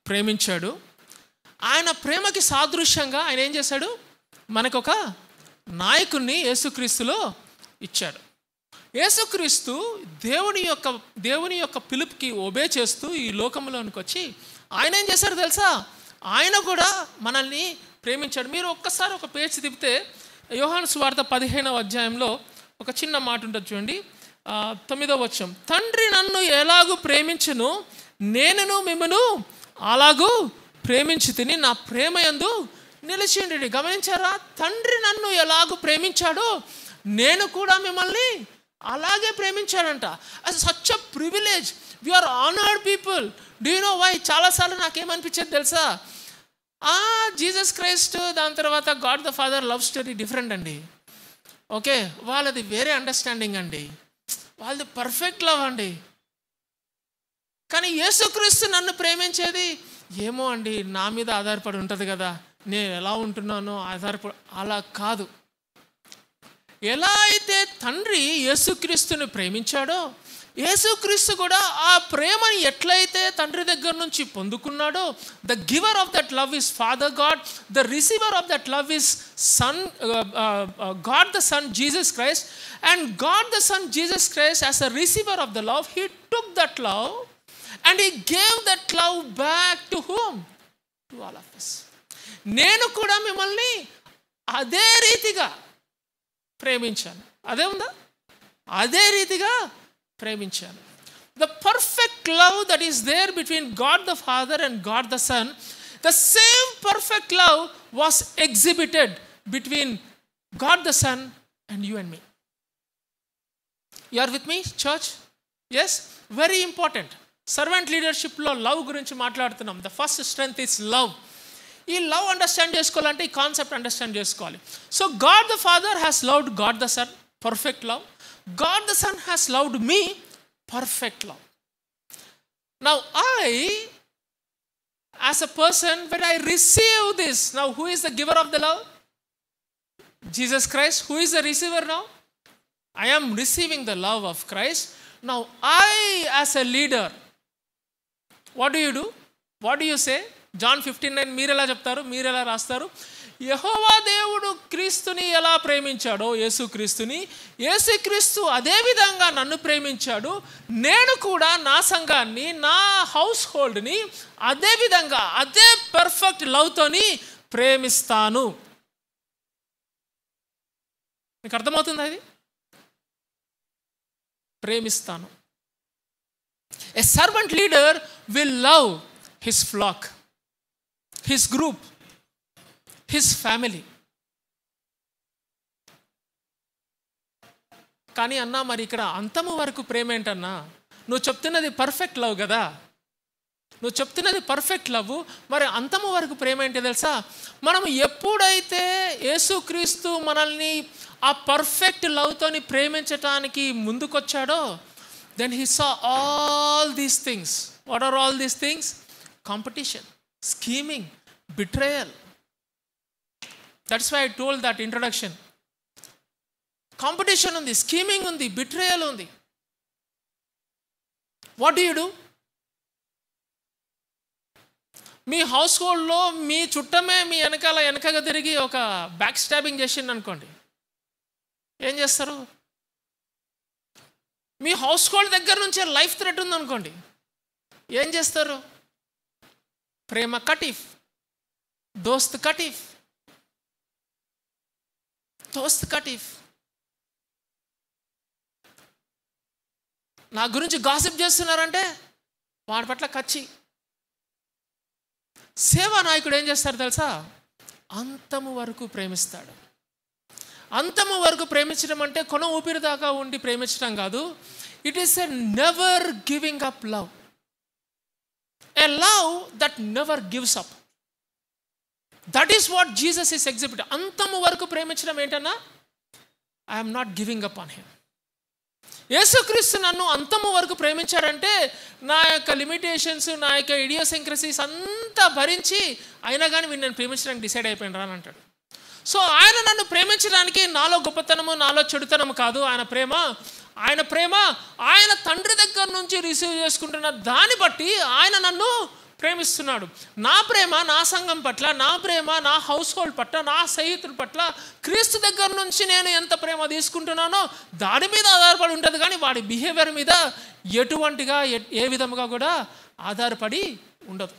ప్రేమించాడు. ఆయన ప్రేమకి సాదృశ్యంగా ఆయన ఏం చేశాడు? మనకొక నాయకుడిని యేసుక్రీస్తులో ఇచ్చాడు. యేసుక్రీస్తు దేవుని యొక్క పిలుపుకి ఒబే చేస్తూ ఈ లోకంలోనికి వచ్చి ఆయన ఏం చేశారు తెలుసా? ఆయన కూడా మనల్ని ప్రేమించాడు. మీరు ఒక్కసారి ఒక పేజ్ తిప్పితే యోహాను సువార్త 15వ అధ్యాయంలో ఒక చిన్న మాట ఉంటుంది చూడండి, 9వ వచనం. తండ్రి నన్ను ఎలాగూ ప్రేమించును, నేనును మిమ్మను అలాగూ ప్రేమించి తిని నా ప్రేమ యందు నిలిచి ఉండి. గమనించారా? తండ్రి నన్ను ఎలాగూ ప్రేమించాడో నేను కూడా మిమ్మల్ని అలాగే ప్రేమించాడంట. అది such a privilege. We are honoured people. Do you know why? చాలాసార్లు నాకేమనిపించేది తెలుసా? జీసస్ క్రైస్ట్, దాని తర్వాత God the Father love story different అండి. ఓకే, వాళ్ళది వేరే అండర్స్టాండింగ్ అండి, వాళ్ళది పర్ఫెక్ట్ లవ్ అండి. కానీ యేసుక్రీస్తు నన్ను ప్రేమించేది ఏమో అండి, నా మీద ఆధారపడి ఉంటుంది కదా, నేను ఎలా ఉంటున్నానో ఆధారపడి, అలా కాదు. ఎలా అయితే తండ్రి యేసుక్రీస్తుని ప్రేమించాడో యేసుక్రీస్తు కూడా ఆ ప్రేమని ఎట్లయితే తండ్రి దగ్గర నుంచి పొందుకున్నాడో, the giver of that love is father God, the receiver of that love is son God the son Jesus Christ, and God the son Jesus Christ as a receiver of the love, he took that love and he gave that love back to whom? To all of us. నేను కూడా మిమ్మల్ని అదే రీతిగా ప్రేమించాను. అదే ఉందా? అదే రీతిగా ప్రేమించాను. The perfect love that is there between God the father and God the Son, the same perfect love was exhibited between God the Son and you and me. You are with me, church? Yes? Very important. Servant లీడర్షిప్లో love గురించి మాట్లాడుతున్నాం. The first strength is love. ఈ love understand చేసుకోవాలంటే ఈ concept understand చేసుకోవాలి. So God the father has loved God the son, perfect love. God the son has loved me, perfect love. Now I, as a person, when I receive this, now who is the giver of the love? Jesus Christ. Who is the receiver now? I am receiving the love of Christ. Now I, as a leader, what do? What do you say? John 15:9 మీరు ఎలా చెప్తారు, మీరు ఎలా రాస్తారు? యెహోవా దేవుడు క్రీస్తుని ఎలా ప్రేమించాడో, యేసుక్రీస్తుని, యేసుక్రీస్తు అదే విధంగా నన్ను ప్రేమించాడు, నేను కూడా నా సంఘాన్ని, నా హౌస్ హోల్డ్ని అదే విధంగా, అదే పర్ఫెక్ట్ లవ్తోని ప్రేమిస్తాను. మీకు అర్థమవుతుందా ఇది? ప్రేమిస్తాను. A servant leader will love his flock, his group, his family. కానీ అన్నా మరి ఇక్కడ అంతము వరకు ప్రేమ ఏంటన్నా? నువ్వు చెప్తున్నది పర్ఫెక్ట్ లవ్ కదా, నువ్వు చెప్తున్నది పర్ఫెక్ట్ లవ్, మరి అంతము వరకు ప్రేమ ఏంటి తెలుసా? మనం ఎప్పుడైతే యేసుక్రీస్తు మనల్ని ఆ పర్ఫెక్ట్ లవ్తోని ప్రేమించటానికి ముందుకొచ్చాడో, then he saw all these things. What are all these things? Competition, scheming, betrayal. That's why I told that introduction. Competition ఉంది, స్కీమింగ్ ఉంది, బిట్రేయల్ ఉంది. What do you do? మీ హౌస్ హోల్డ్లో మీ చుట్టమే మీ వెనకగా తిరిగి ఒక బ్యాక్ స్టాబింగ్ చేసింది అనుకోండి, ఏం చేస్తారు? మీ హౌస్ హోల్డ్ దగ్గర నుంచే లైఫ్ థ్రెట్ ఉందనుకోండి, ఏం చేస్తారు? ప్రేమ కటీఫ్, దోస్త్ కటీఫ్, దోస్త్ కటీఫ్. నా గురించి గాసిప్ చేస్తున్నారంటే వాడి పట్ల కచ్చి. సేవా నాయకుడు ఏం చేస్తారు తెలుసా? అంతము వరకు ప్రేమిస్తాడు. అంతము వరకు ప్రేమించడం అంటే కొన ఊపిరి దాకా ఉండి ప్రేమించడం కాదు. It is a never giving up love, a love that never gives up. That is what Jesus is exhibit. అంతము వరకు ప్రేమించడం ఏంటన్నా? I'm not giving up on him. యేసుక్రీస్తు నన్ను అంతము వరకు ప్రేమించాడంటే నా యొక్క లిమిటేషన్స్, నా యొక్క ఇడియోసింక్రసీస్ అంతా భరించి అయినా కానీ వీడు నన్ను ప్రేమించడానికి డిసైడ్ అయిపోయిన రా అని అంటాడు. సో ఆయన నన్ను ప్రేమించడానికి నాలో గొప్పతనము, నాలో చెడుతనము కాదు. ఆయన ప్రేమ ఆయన తండ్రి దగ్గర నుంచి రిసీవ్ చేసుకుంటున్న దాన్ని బట్టి ఆయన నన్ను ప్రేమిస్తున్నాడు. నా ప్రేమ నా సంఘం పట్ల, నా ప్రేమ నా హౌస్ హోల్డ్ పట్ల, నా స్నేహితుల పట్ల క్రీస్తు దగ్గర నుంచి నేను ఎంత ప్రేమ తీసుకుంటున్నానో దాని మీద ఆధారపడి ఉంటుంది, కానీ వాడి బిహేవియర్ మీద ఎటువంటిగా ఏ విధముగా కూడా ఆధారపడి ఉండదు.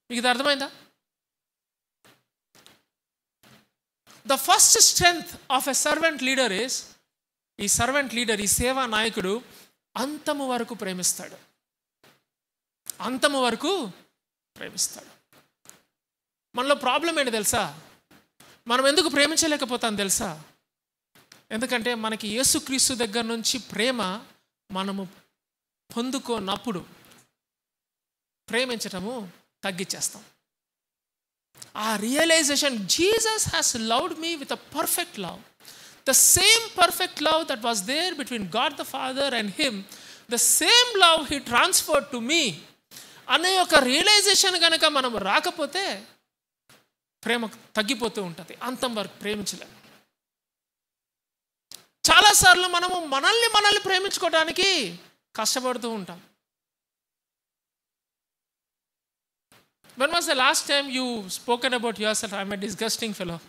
మీకు ఇది అర్థమైందా? The first strength of a servant leader is, ఈ సర్వెంట్ లీడర్, ఈ సేవా నాయకుడు అంతము వరకు ప్రేమిస్తాడు. అంతము వరకు ప్రేమిస్తాడు. మనలో ప్రాబ్లం ఏంటి తెలుసా? మనం ఎందుకు ప్రేమించలేకపోతాం తెలుసా? ఎందుకంటే మనకి యేసుక్రీస్తు దగ్గర నుంచి ప్రేమ మనము పొందుకోనప్పుడు ప్రేమించటము తగ్గించేస్తాం. ఆ realization, Jesus has loved me with a perfect love, the same perfect love that was there between God the father and him, the same love he transferred to me అనే ఒక రియలైజేషన్ కనుక మనం రాకపోతే ప్రేమ తగ్గిపోతూ ఉంటుంది. అంతం వరకు ప్రేమించలేము. చాలాసార్లు మనము మనల్ని ప్రేమించుకోవడానికి కష్టపడుతూ ఉంటాం. When was the last time you spoken about yourself? I'm a disgusting fellow.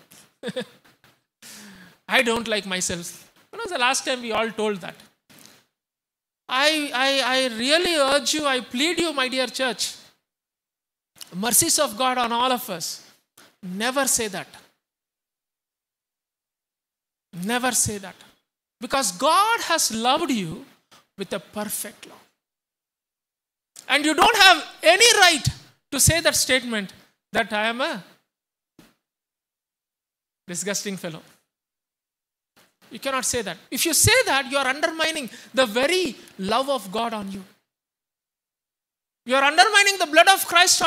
I don't like myself. When was the last time we all told that? I really urge you, I plead you, my dear church, mercies of God on all of us. Never say that. Never say that. Because God has loved you with a perfect love. And you don't have any right to say that statement that I am a disgusting fellow. You cannot say that. If you say that, you are undermining the very love of God on you. You are undermining the blood of Christ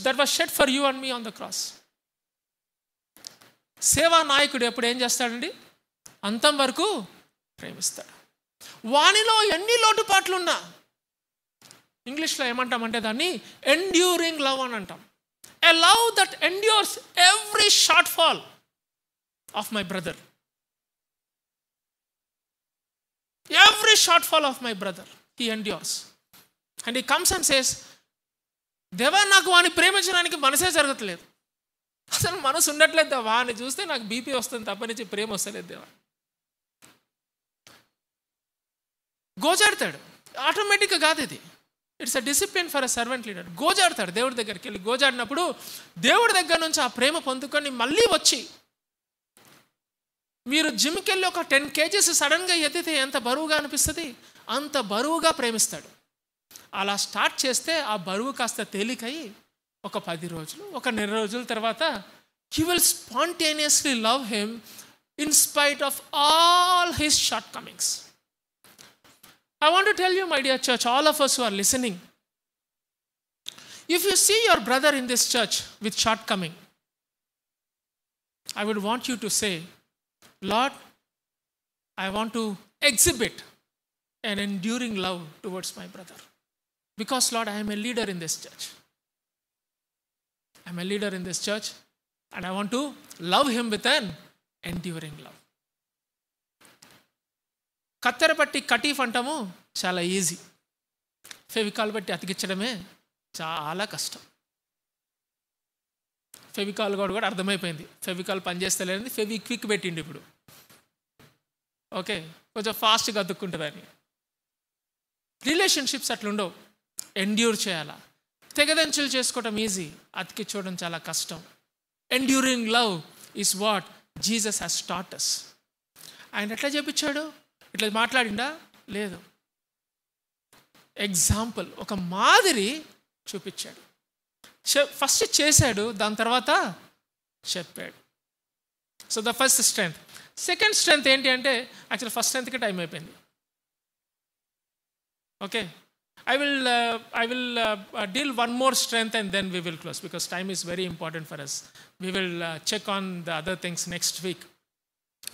that was shed for you and me on the cross. సేవా నాయకుడు ఎప్పుడు ఏం చేస్తాడండి? అంతం వరకు ప్రేమిస్తాడు. వానిలో ఎన్ని లోటుపాట్లున్నా, ఇంగ్లీష్లో ఏమంటామంటే దాన్ని ఎండ్యూరింగ్ లవ్ అని అంటాం. A love that endures every shortfall of my brother. Every shortfall of my brother, he endures. And he comes and says, దేవా నాకు వాడిని ప్రేమించడానికి మనసే జరగట్లేదు, అసలు మనసు ఉండట్లేదు, వాడిని చూస్తే నాకు బీపీ వస్తుంది తప్పనిచ్చి ప్రేమ వస్తలేదు దేవా. గోజాడతాడు, ఆటోమేటిక్గా కాదు ఇది. It's a discipline for a servant leader. గోజాడతాడు దేవుడి దగ్గరికి వెళ్ళి. గోజాడినప్పుడు దేవుడి దగ్గర నుంచి ఆ ప్రేమ పొందుకొని మళ్ళీ వచ్చి, మీరు జిమ్కి వెళ్ళి ఒక 10 kgs సడన్గా ఎత్తితే ఎంత బరువుగా అనిపిస్తుంది, అంత బరువుగా ప్రేమిస్తాడు. అలా స్టార్ట్ చేస్తే ఆ బరువు కాస్త తేలికై ఒక 10 రోజులు, ఒక నెల రోజుల తర్వాత he will spontaneously love him in spite of all his shortcomings. I want to tell you, my dear church, all of us who are listening, if you see your brother in this church with shortcoming, I would want you to say, Lord, I want to exhibit an enduring love towards my brother. Because, Lord, I am a leader in this church. I am a leader in this church and I want to love him with an enduring love. కత్తెర పట్టి కటీఫ్ అంటాము, చాలా easy. Fevicol బట్టి అతికించడమే చాలా కష్టం. ఫెవికాల్ కూడా అర్థమైపోయింది, ఫెవికాల్ పనిచేస్తలేనిది ఫెవిక్విక్ పెట్టిండి ఇప్పుడు. ఓకే, కొంచెం ఫాస్ట్గా అతుక్కుంటుందని. రిలేషన్షిప్స్ అట్లుండవు, ఎండ్యూర్ చేయాలా. తెగదెంచులు చేసుకోవడం ఈజీ, అతికించుకోవడం చాలా కష్టం. Enduring love is what Jesus has taught us. ఆయన ఎట్లా చెప్పించాడు? ఇట్లా మాట్లాడిండా? లేదు. ఎగ్జాంపుల్, ఒక మాదిరి చూపించాడు. ఫస్ట్ చేశాడు, దాని తర్వాత చెప్పాడు. So the first strength. Second strength ఏంటి అంటే, యాక్చువల్ ఫస్ట్ స్ట్రెంగ్త్కి టైం అయిపోయింది. Okay, I will deal one more strength and then we will close because time is very important for us. We will check on the other things next week.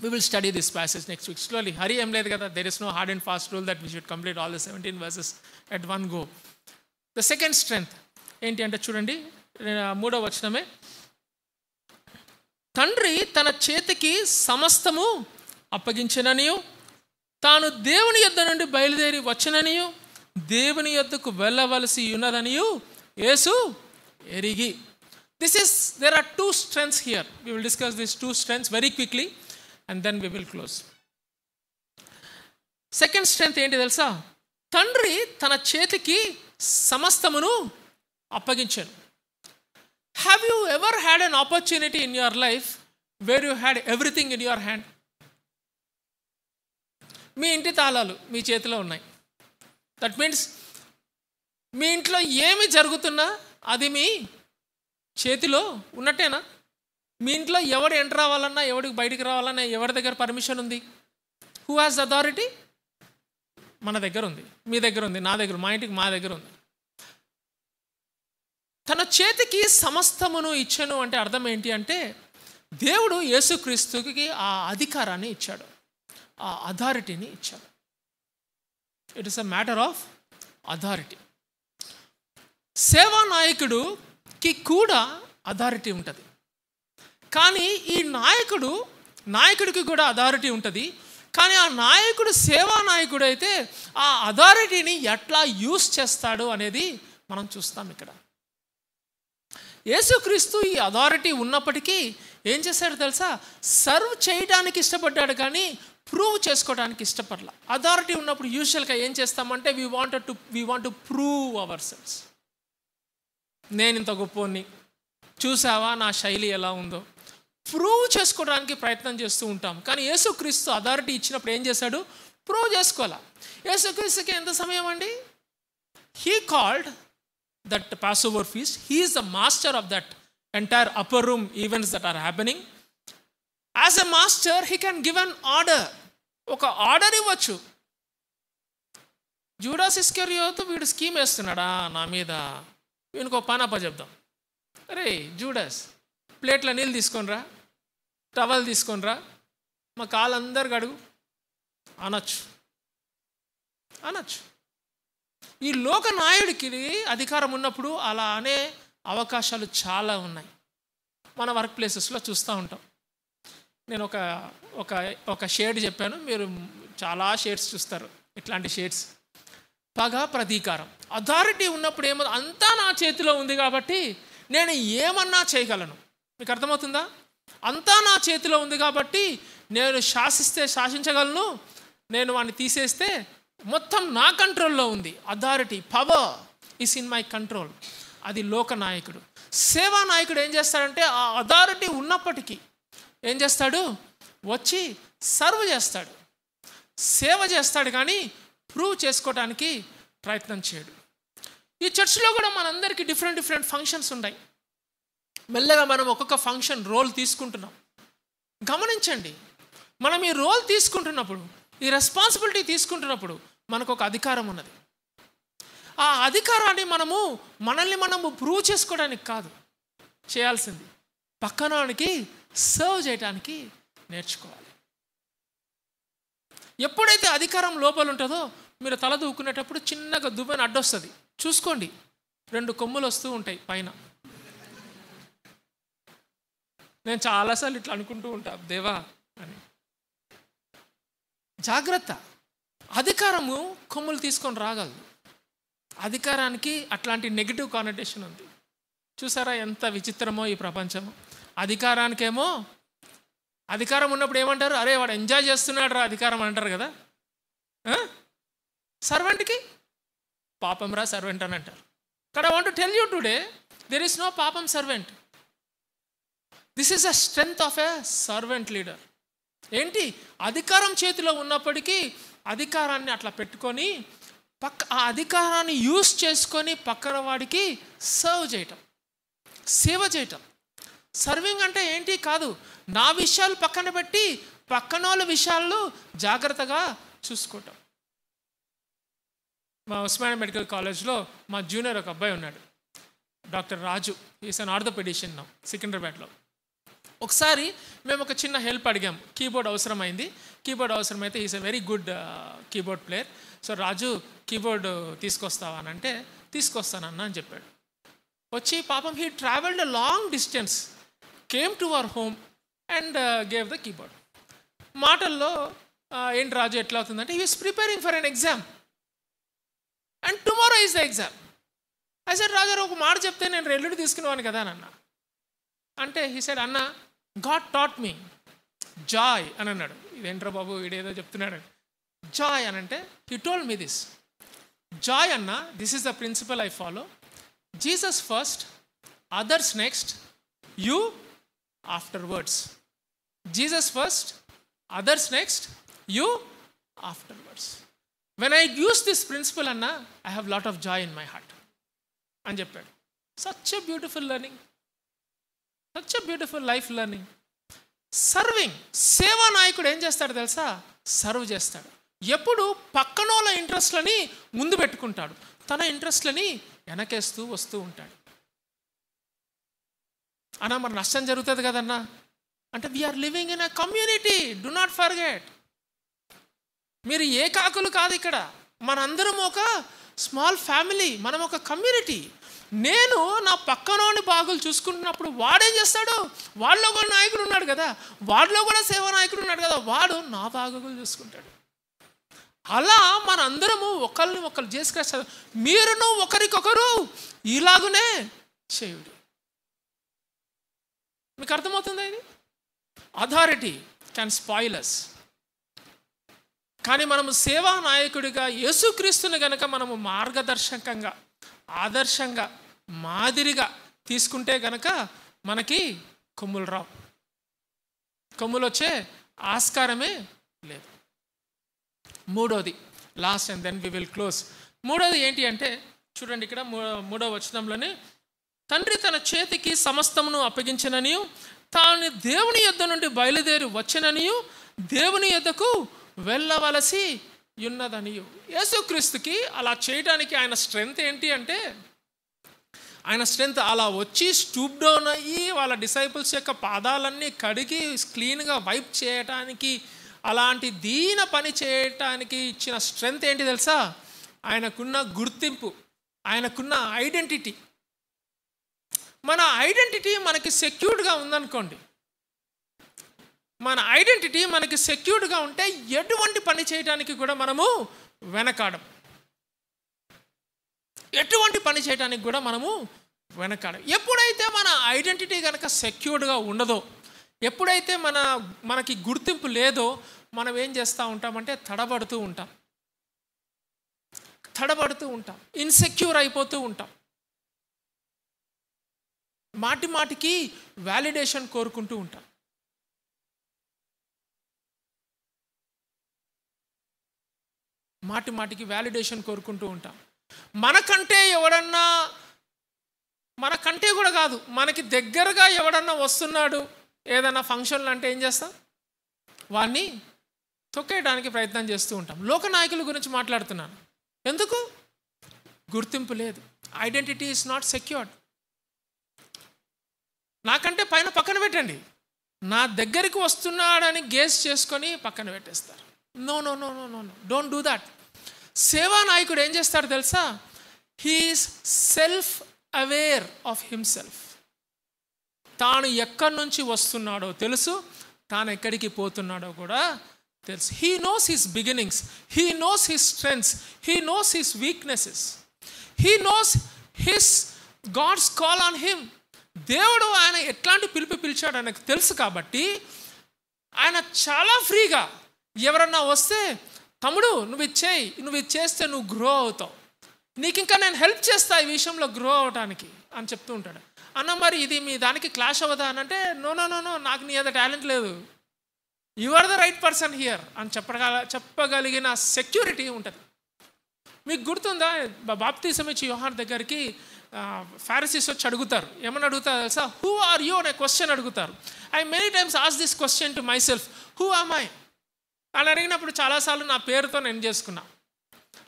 We will study this passage next week. Slowly, hurry em ledhu kada. There is no hard and fast rule that we should complete all the 17 verses at one go. The second strength ఏంటి అంటే చూడండి, 3వ వచనమే. తండ్రి తన చేతికి సమస్తము అప్పగించెననియు, తాను దేవుని యొద్ద నుండి బయలుదేరి వచ్చననియు, దేవుని యొద్దకు వెళ్ళవలసి ఉన్నదనియు యేసు ఎరిగి. There are 2 strengths here. We will discuss these 2 strengths very quickly and then we will close. Second strength ఏంటి తెలుసా? తండ్రి తన చేతికి సమస్తమును అప్పగించాను. Have you ever had an opportunity in your life where you had everything in your hand? మీ ఇంటి తాళాలు మీ చేతిలో ఉన్నాయి. దట్ మీన్స్ మీ ఇంట్లో ఏమి జరుగుతున్నా అది మీ చేతిలో ఉన్నట్టేనా? మీ ఇంట్లో ఎవడు ఎంటర్ అవ్వాలన్నా, ఎవడికి బయటికి రావాలన్నా ఎవరి దగ్గర పర్మిషన్ ఉంది? Who has authority? మన దగ్గర ఉంది, మీ దగ్గర ఉంది, నా దగ్గర, మా ఇంటికి మా దగ్గర ఉంది. తన చేతికి సమస్తమును ఇచ్చాను అంటే అర్థం ఏంటి అంటే, దేవుడు యేసుక్రీస్తుకి ఆ అధికారాన్ని ఇచ్చాడు, ఆ అథారిటీని ఇచ్చాడు. It is a matter of authority. సేవా నాయకుడికి కూడా అథారిటీ ఉంటుంది, కానీ ఈ నాయకుడికి కూడా అథారిటీ ఉంటుంది. కానీ ఆ నాయకుడు సేవా నాయకుడు అయితే ఆ అథారిటీని ఎట్లా యూస్ చేస్తాడు అనేది మనం చూస్తాం ఇక్కడ. యేసుక్రీస్తు ఈ అథారిటీ ఉన్నప్పటికీ ఏం చేశాడు తెలుసా? సర్వ్ చేయడానికి ఇష్టపడ్డాడు కానీ ప్రూవ్ చేసుకోవడానికి ఇష్టపడలా. అథారిటీ ఉన్నప్పుడు యూజువల్గా ఏం చేస్తామంటే we want to prove our cells. నేను ఇంత గొప్పని, చూసావా నా శైలి ఎలా ఉందో, ప్రూవ్ చేసుకోవడానికి ప్రయత్నం చేస్తూ ఉంటాం. కానీ యేసుక్రీస్తు అథారిటీ ఇచ్చినప్పుడు ఏం చేశాడు? ప్రూవ్ చేసుకోవాలా. యేసుక్రీస్తుకి ఎంత సమయం అండి? He called that Passover feast. He is the master of that entire upper room events that are happening. As a master he can give an order, ఒక ఆర్డర్ ఇవ్వచ్చు. జూడాస్ ఇస్కరియోతు వీడు scheme వేస్తున్నాడా నా మీద, వీనికి ఒక పని అప్పచెప్దాం. అరే Judas, ప్లేట్ల నీళ్ళు తీసుకొనిరా, టవల్ తీసుకొనిరా, మా కాళ్ళందరు గడుగు అనొచ్చు. ఈ లోక నాయుడికి అధికారం ఉన్నప్పుడు అలా అనే అవకాశాలు చాలా ఉన్నాయి. మన వర్క్ ప్లేసెస్లో చూస్తూ ఉంటాం. నేను ఒక ఒక ఒక షేడ్ చెప్పాను, మీరు చాలా షేడ్స్ చూస్తారు. ఇట్లాంటి షేడ్స్ పగ, ప్రతీకారం. అథారిటీ ఉన్నప్పుడు ఏమో అంతా నా చేతిలో ఉంది కాబట్టి నేను ఏమన్నా చేయగలను. మీకు అర్థమవుతుందా? అంతా నా చేతిలో ఉంది కాబట్టి నేను శాసిస్తే శాసించగలను, నేను వాడిని తీసేస్తే మొత్తం నా కంట్రోల్లో ఉంది. Authority, power is in my control. అది లోక నాయకుడు. సేవా నాయకుడు ఏం చేస్తాడంటే ఆ అథారిటీ ఉన్నప్పటికీ ఏం చేస్తాడు, వచ్చి సర్వ్ చేస్తాడు, సేవ చేస్తాడు, కానీ ప్రూవ్ చేసుకోవడానికి ప్రయత్నం చేయడు. ఈ చర్చ్లో కూడా మనందరికీ డిఫరెంట్ ఫంక్షన్స్ ఉన్నాయి. మెల్లగా మనం ఒక్కొక్క ఫంక్షన్ రోల్ తీసుకుంటున్నాం. గమనించండి, మనం ఈ రోల్ తీసుకుంటున్నప్పుడు, ఈ రెస్పాన్సిబిలిటీ తీసుకుంటున్నప్పుడు మనకు ఒక అధికారం ఉన్నది. ఆ అధికారాన్ని మనల్ని మనము ప్రూవ్ చేసుకోవడానికి కాదు చేయాల్సింది, పక్కనానికి సర్వ్ చేయడానికి నేర్చుకోవాలి. ఎప్పుడైతే అధికారం లోపల ఉంటుందో మీరు తల దూకునేటప్పుడు చిన్నగా దువ్వెన అడ్డొస్తుంది, చూసుకోండి. 2 కొమ్ములు వస్తూ ఉంటాయి పైన. నేను చాలాసార్లు ఇట్లా అనుకుంటూ ఉంటా, దేవా అని. జాగ్రత్త, అధికారము కొమ్ములు తీసుకొని రాగలదు. అధికారానికి అట్లాంటి నెగిటివ్ కానటేషన్ ఉంది. చూసారా ఎంత విచిత్రమో ఈ ప్రపంచము. అధికారానికేమో అధికారం ఉన్నప్పుడు ఏమంటారు, అరే వాడు ఎంజాయ్ చేస్తున్నాడు రా అధికారం అంటారు కదా. సర్వెంట్కి పాపం రా సర్వెంట్ అని అంటారు. కానీ I want to tell you today, there is no పాపం servant. This is a strength of a servant leader. ఏంటి, అధికారం చేతిలో ఉన్నప్పటికీ అధికారాన్ని అట్లా పెట్టుకొని ఆ అధికారాన్ని యూస్ చేసుకొని పక్కన వాడికి సర్వ్ చేయటం, సేవ చేయటం. సర్వింగ్ అంటే ఏంటి కాదు, నా విషయాలు పక్కన పెట్టి పక్కన వాళ్ళ విషయాల్లో జాగ్రత్తగా చూసుకోవటం. మా ఉస్మానియా మెడికల్ కాలేజ్లో మా జూనియర్ ఒక అబ్బాయి ఉన్నాడు, doctor Raju. Is an orthopaedician సికింద్రాబాద్లో. ఒకసారి మేము ఒక చిన్న హెల్ప్ అడిగాము, కీబోర్డ్ అవసరమైంది. కీబోర్డ్ అవసరమైతే is a very good keyboard player. So Raju keyboard తీసుకొస్తావా అని అంటే తీసుకొస్తానన్నా అని చెప్పాడు. వచ్చి పాపం he travelled a long distance, came to our home and gave the keyboard. మాటల్లో ఏంటి రాజు ఎట్లా అవుతుందంటే, he is preparing for an exam and tomorrow is the exam. I said Raju ఒక మాట చెప్తే నేను ఎల్లుండి తీసుకునేవాను కదా అని అన్నా. అంటే హీ సెడ్, అన్న గాడ్ టాట్ మీ జాయ్ అని అన్నాడు. ఇదేంట్రా బాబు వీడేదో చెప్తున్నాడు. జాయ్ అని అంటే he told me this joy అన్న, this is the principle I follow. Jesus first, others next, you afterwards. Jesus first, others next, you afterwards. When I use this principle అన్న, I have lot of joy in my heart అని చెప్పాడు. Such a beautiful learning, such a beautiful life learning. Serving, సేవా నాయకుడు ఏం చేస్తాడు తెలుసా, serve చేస్తాడు. ఎప్పుడు పక్కనోళ్ళ ఇంట్రెస్ట్లని ముందు పెట్టుకుంటాడు, తన ఇంట్రెస్ట్లని వెనకేస్తూ వస్తూ ఉంటాడు. అన్నా మరి నష్టం జరుగుతుంది కదన్నా అంటే, we are living in a community, do not forget. మీరు ఏకాకులు కాదు ఇక్కడ, మనందరం ఒక స్మాల్ ఫ్యామిలీ, మనం ఒక కమ్యూనిటీ. నేను నా పక్కనోని బాగులు చూసుకుంటున్నప్పుడు వాడేం చేస్తాడు, వాడిలో కూడా నాయకుడు ఉన్నాడు కదా, వాడిలో కూడా సేవా నాయకుడు ఉన్నాడు కదా, వాడు నా బాగులు చూసుకుంటాడు. అలా మన అందరము ఒకరిని ఒకరు చేసుకొస్తారు. మీరును ఒకరికొకరు ఇలాగునే చేయుడు. మీకు అర్థమవుతుందా ఇది? Authority can spoil us. కానీ మనము సేవా నాయకుడిగా యేసుక్రీస్తుని కనుక మనము మార్గదర్శకంగా, ఆదర్శంగా, మాదిరిగా తీసుకుంటే కనుక మనకి కొమ్ములు రావు, కొమ్ములు వచ్చే ఆస్కారమే లేదు. మూడోది, last and then we will close. మూడోది ఏంటి అంటే చూడండి, ఇక్కడ 3వ వచనంలోనే, తండ్రి తన చేతికి సమస్తమును అప్పగించిననియు తాను దేవుని యొద్ద నుండి బయలుదేరి వచ్చిననియు దేవుని యొద్దకు వెళ్ళవలసి ఉన్నదనియు. యేసుక్రీస్తుకి అలా చేయడానికి ఆయన స్ట్రెంగ్త్ ఏంటి అంటే, ఆయన స్ట్రెంగ్త్ అలా వచ్చి స్టూప్ డౌన్ అయ్యి వాళ్ళ డిసైపుల్స్ యొక్క పాదాలన్నీ కడిగి క్లీన్గా వైప్ చేయటానికి, అలాంటి దీన పని చేయటానికి ఇచ్చిన స్ట్రెంగ్త్ ఏంటి తెలుసా? ఆయనకున్న గుర్తింపు, ఆయనకున్న ఐడెంటిటీ. మన ఐడెంటిటీ మనకి సెక్యూర్డ్గా ఉందనుకోండి, మన ఐడెంటిటీ మనకి సెక్యూర్డ్గా ఉంటే ఎటువంటి పని చేయడానికి కూడా మనము వెనకాడం. ఎటువంటి పని చేయడానికి కూడా మనము వెనకాడం. ఎప్పుడైతే మన ఐడెంటిటీ కనుక సెక్యూర్డ్గా ఉండదో, ఎప్పుడైతే మనకి గుర్తింపు లేదో, మనం ఏం చేస్తూ ఉంటామంటే తడబడుతూ ఉంటాం, ఇన్సెక్యూర్ అయిపోతూ ఉంటాం, మాటి మాటికి వ్యాలిడేషన్ కోరుకుంటూ ఉంటాం. మాటి మాటికి వ్యాలిడేషన్ కోరుకుంటూ ఉంటాం. మనకంటే ఎవడన్నా, మనకంటే కూడా కాదు, మనకి దగ్గరగా ఎవడన్నా వస్తున్నాడు ఏదన్నా ఫంక్షన్లు అంటే ఏం చేస్తాం? వాడిని తొక్కేయడానికి ప్రయత్నం చేస్తూ ఉంటాం. లోకనాయకుల గురించి మాట్లాడుతున్నాను. ఎందుకు? గుర్తింపు లేదు. Identity is not secured. నాకంటే పక్కన పెట్టండి, నా దగ్గరికి వస్తున్నాడని గేస్ చేసుకొని పక్కన పెట్టేస్తారు. No no no no no no don't do that. సేవా నాయకుడు ఏం చేస్తాడు తెలుసా? He is self aware of himself. తాను ఎక్కడి నుంచి వస్తున్నాడో తెలుసు, తాను ఎక్కడికి పోతున్నాడో కూడా తెలుసు. He knows his beginnings, he knows his strengths, he knows his weaknesses, he knows his God's call on him. దేవుడు ఆయన ఎట్లాంటి పిలిచాడు ఆయనకు తెలుసు. కాబట్టి ఆయన చాలా ఫ్రీగా ఎవరన్నా వస్తే, తమ్ముడు నువ్వు ఇది చేస్తే నువ్వు గ్రో అవుతావు, నీకు ఇంకా నేను హెల్ప్ చేస్తా ఈ విషయంలో గ్రో అవడానికి అని చెప్తూ ఉంటాడు. అన్న మరి ఇది మీ దానికి క్లాష్ అవ్వదా అని అంటే, నో నో నో నో నాకు నీ అంత టాలెంట్ లేదు, you are the right person here అని చెప్పగలిగిన సెక్యూరిటీ ఉంటుంది. మీకు గుర్తుందా, బాప్తిసం ఇచ్చి యోహాను దగ్గరికి ఫారిసీస్ వచ్చి అడుగుతారు. ఏమని అడుగుతారు తెలుసా? హూ ఆర్ యూ అనే క్వశ్చన్ అడుగుతారు. I many times ask this question to myself, who am I అని అడిగినప్పుడు చాలాసార్లు నా పేరుతో నేను చేసుకున్నా,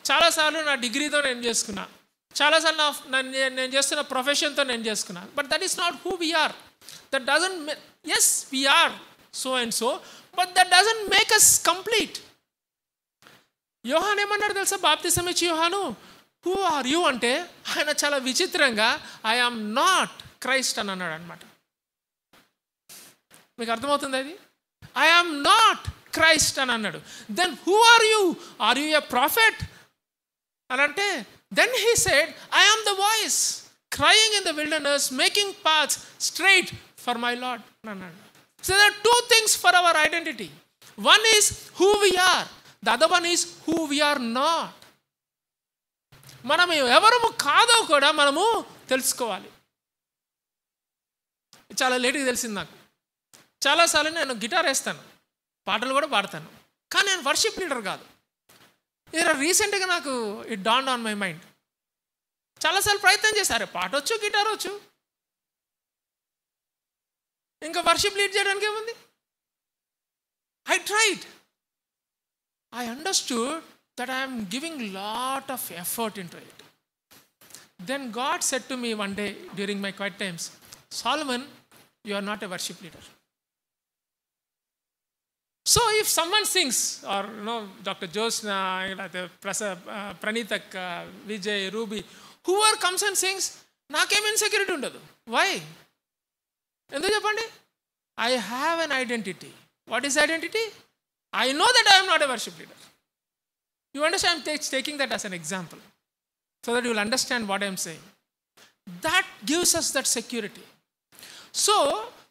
చాలాసార్లు నా డిగ్రీతో నేను చేసుకున్నా, చాలాసార్లు నేను చేస్తున్న ప్రొఫెషన్తో నేను చేసుకున్నా. But that is not who we are. That doesn't, as we are so and so, but that doesn't make us complete. యోహాను ఏమన్నాడు తెలుసా? బాప్తిసం ఇచ్చి యోహాను, హూ ఆర్ యూ అంటే ఆయన చాలా విచిత్రంగా ఐ ఆమ్ నాట్ క్రైస్ట్ అని అన్నాడు అనమాట. మీకు అర్థమవుతుంది అది? ఐ ఆమ్ నాట్ క్రైస్ట్ అని అన్నాడు. Then who are you? Are you a prophet అని అంటే, then he said I am the voice crying in the wilderness making paths straight for my Lord అని అన్నాడు. So there are two things for our identity. One is who we are, the other one is who we are not. మనం ఎవరము కాదో కూడా మనము తెలుసుకోవాలి. చాలా లేట్గా తెలిసింది నాకు. చాలాసార్లు నేను గిటార్ వేస్తాను, పాటలు కూడా పాడతాను, కానీ నేను వర్షిప్ లీడర్ కాదు. ఇది రీసెంట్గా నాకు ఇట్ డాన్డ్ ఆన్ మై మైండ్. చాలాసార్లు ప్రయత్నం చేశారు, పాట వచ్చు, గిటార్ వచ్చు, ఇంకా వర్షిప్ లీడ్ చేయడానికి ఏముంది? I tried, I understood that I am giving lot of effort into it. Then God said to me one day during my quiet times, Solomon, you are not a worship leader. So if someone sings, or Dr. Josna, Pranitak, Vijay, Ruby, whoever comes and sings, nakem insecurity undadu. Why? Endu cheppandi? I have an identity. What is identity? I know that I am not a worship leader. You understand? I'm taking that as an example so that you will understand what I'm saying. That gives us that security. So,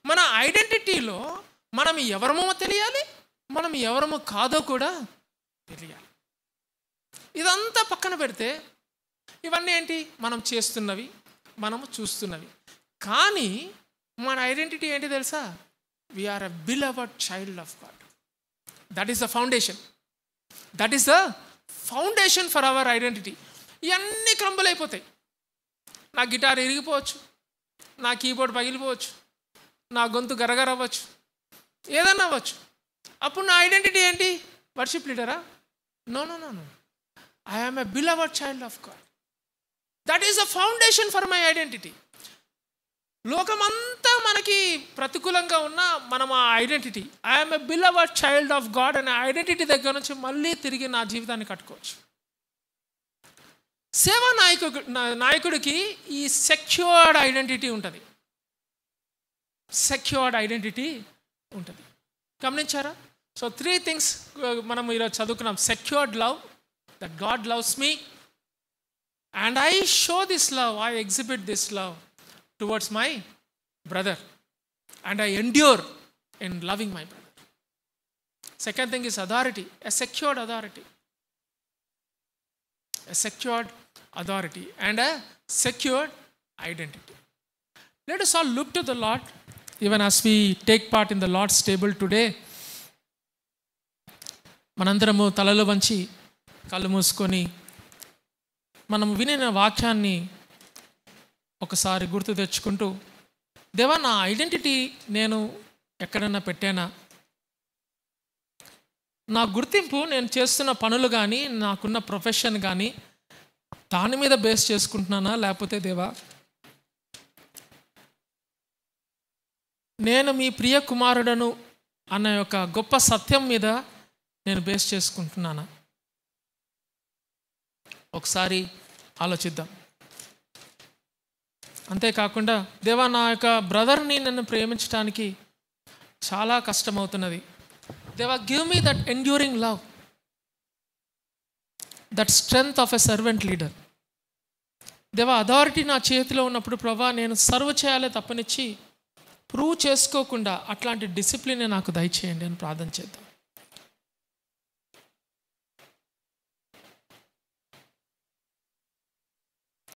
మన ఐడెంటిటీలో మనం ఎవరమో తెలియాలి, మనం ఎవరమో కాదో కూడా తెలియాలి. ఇదంతా పక్కన పెడితే ఇవన్నీ ఏంటి? మనం చేస్తున్నవి, మనము చూస్తున్నవి. కానీ మన ఐడెంటిటీ ఏంటి తెలుసా? We are a beloved child of God. That is the foundation. That is the foundation for our identity. ఇవన్నీ క్రంబుల్ అయిపోతాయి. నా గిటార్ ఇరిగిపోవచ్చు, నా కీబోర్డ్ పగిలిపోవచ్చు, నా గొంతు గరగర అవ్వచ్చు, ఏదన్నా అవ్వచ్చు. అప్పుడు నా ఐడెంటిటీ ఏంటి? వర్షిప్ లీడరా? No no no no, I am a beloved child of God. That is the foundation for my identity. లోకమంతా మనకి ప్రతికూలంగా ఉన్న మనం ఆ identity, I'm a beloved child of God అనే ఐడెంటిటీ దగ్గర నుంచి మళ్ళీ తిరిగి నా జీవితాన్ని కట్టుకోవచ్చు. సేవా నాయకుడికి ఈ సెక్యూర్డ్ ఐడెంటిటీ ఉంటుంది. సెక్యూర్డ్ ఐడెంటిటీ ఉంటుంది. గమనించారా? సో 3 థింగ్స్ మనం ఈరోజు చదువుకున్నాం. Secured love, that God loves me and I show this love, I exhibit this love towards my brother and I endure in loving my brother. Second thing is authority, a secured authority. A secured authority and a secured identity. Let us all look to the Lord even as we take part in the Lord's table today. మనందరము తలలు వంచి కళ్ళు మూసుకొని మనం వినిన వాక్యాన్ని ఒకసారి గుర్తు తెచ్చుకుంటూ, దేవా నా ఐడెంటిటీ నేను ఎక్కడన్నా పెట్టానా? నా గుర్తింపు నేను చేస్తున్న పనులు కానీ, నాకున్న ప్రొఫెషన్ కానీ దాని మీద బేస్ చేసుకుంటున్నానా? లేకపోతే దేవా నేను మీ ప్రియ కుమారుడను అన్న యొక్క గొప్ప సత్యం మీద నేను బేస్ చేసుకుంటున్నానా? ఒకసారి ఆలోచిద్దాం. అంతేకాకుండా దేవా నా యొక్క బ్రదర్ని నన్ను ప్రేమించడానికి చాలా కష్టమవుతున్నది. దేవా give me that enduring love, that strength of a servant leader. దేవా అథారిటీ నా చేతిలో ఉన్నప్పుడు ప్రభా నేను సర్వ్ చేయాలి తప్పనిచ్చి ప్రూవ్ చేసుకోకుండా అట్లాంటి డిసిప్లిన్ నాకు దయచేయండి అని ప్రార్థన చేద్దాం.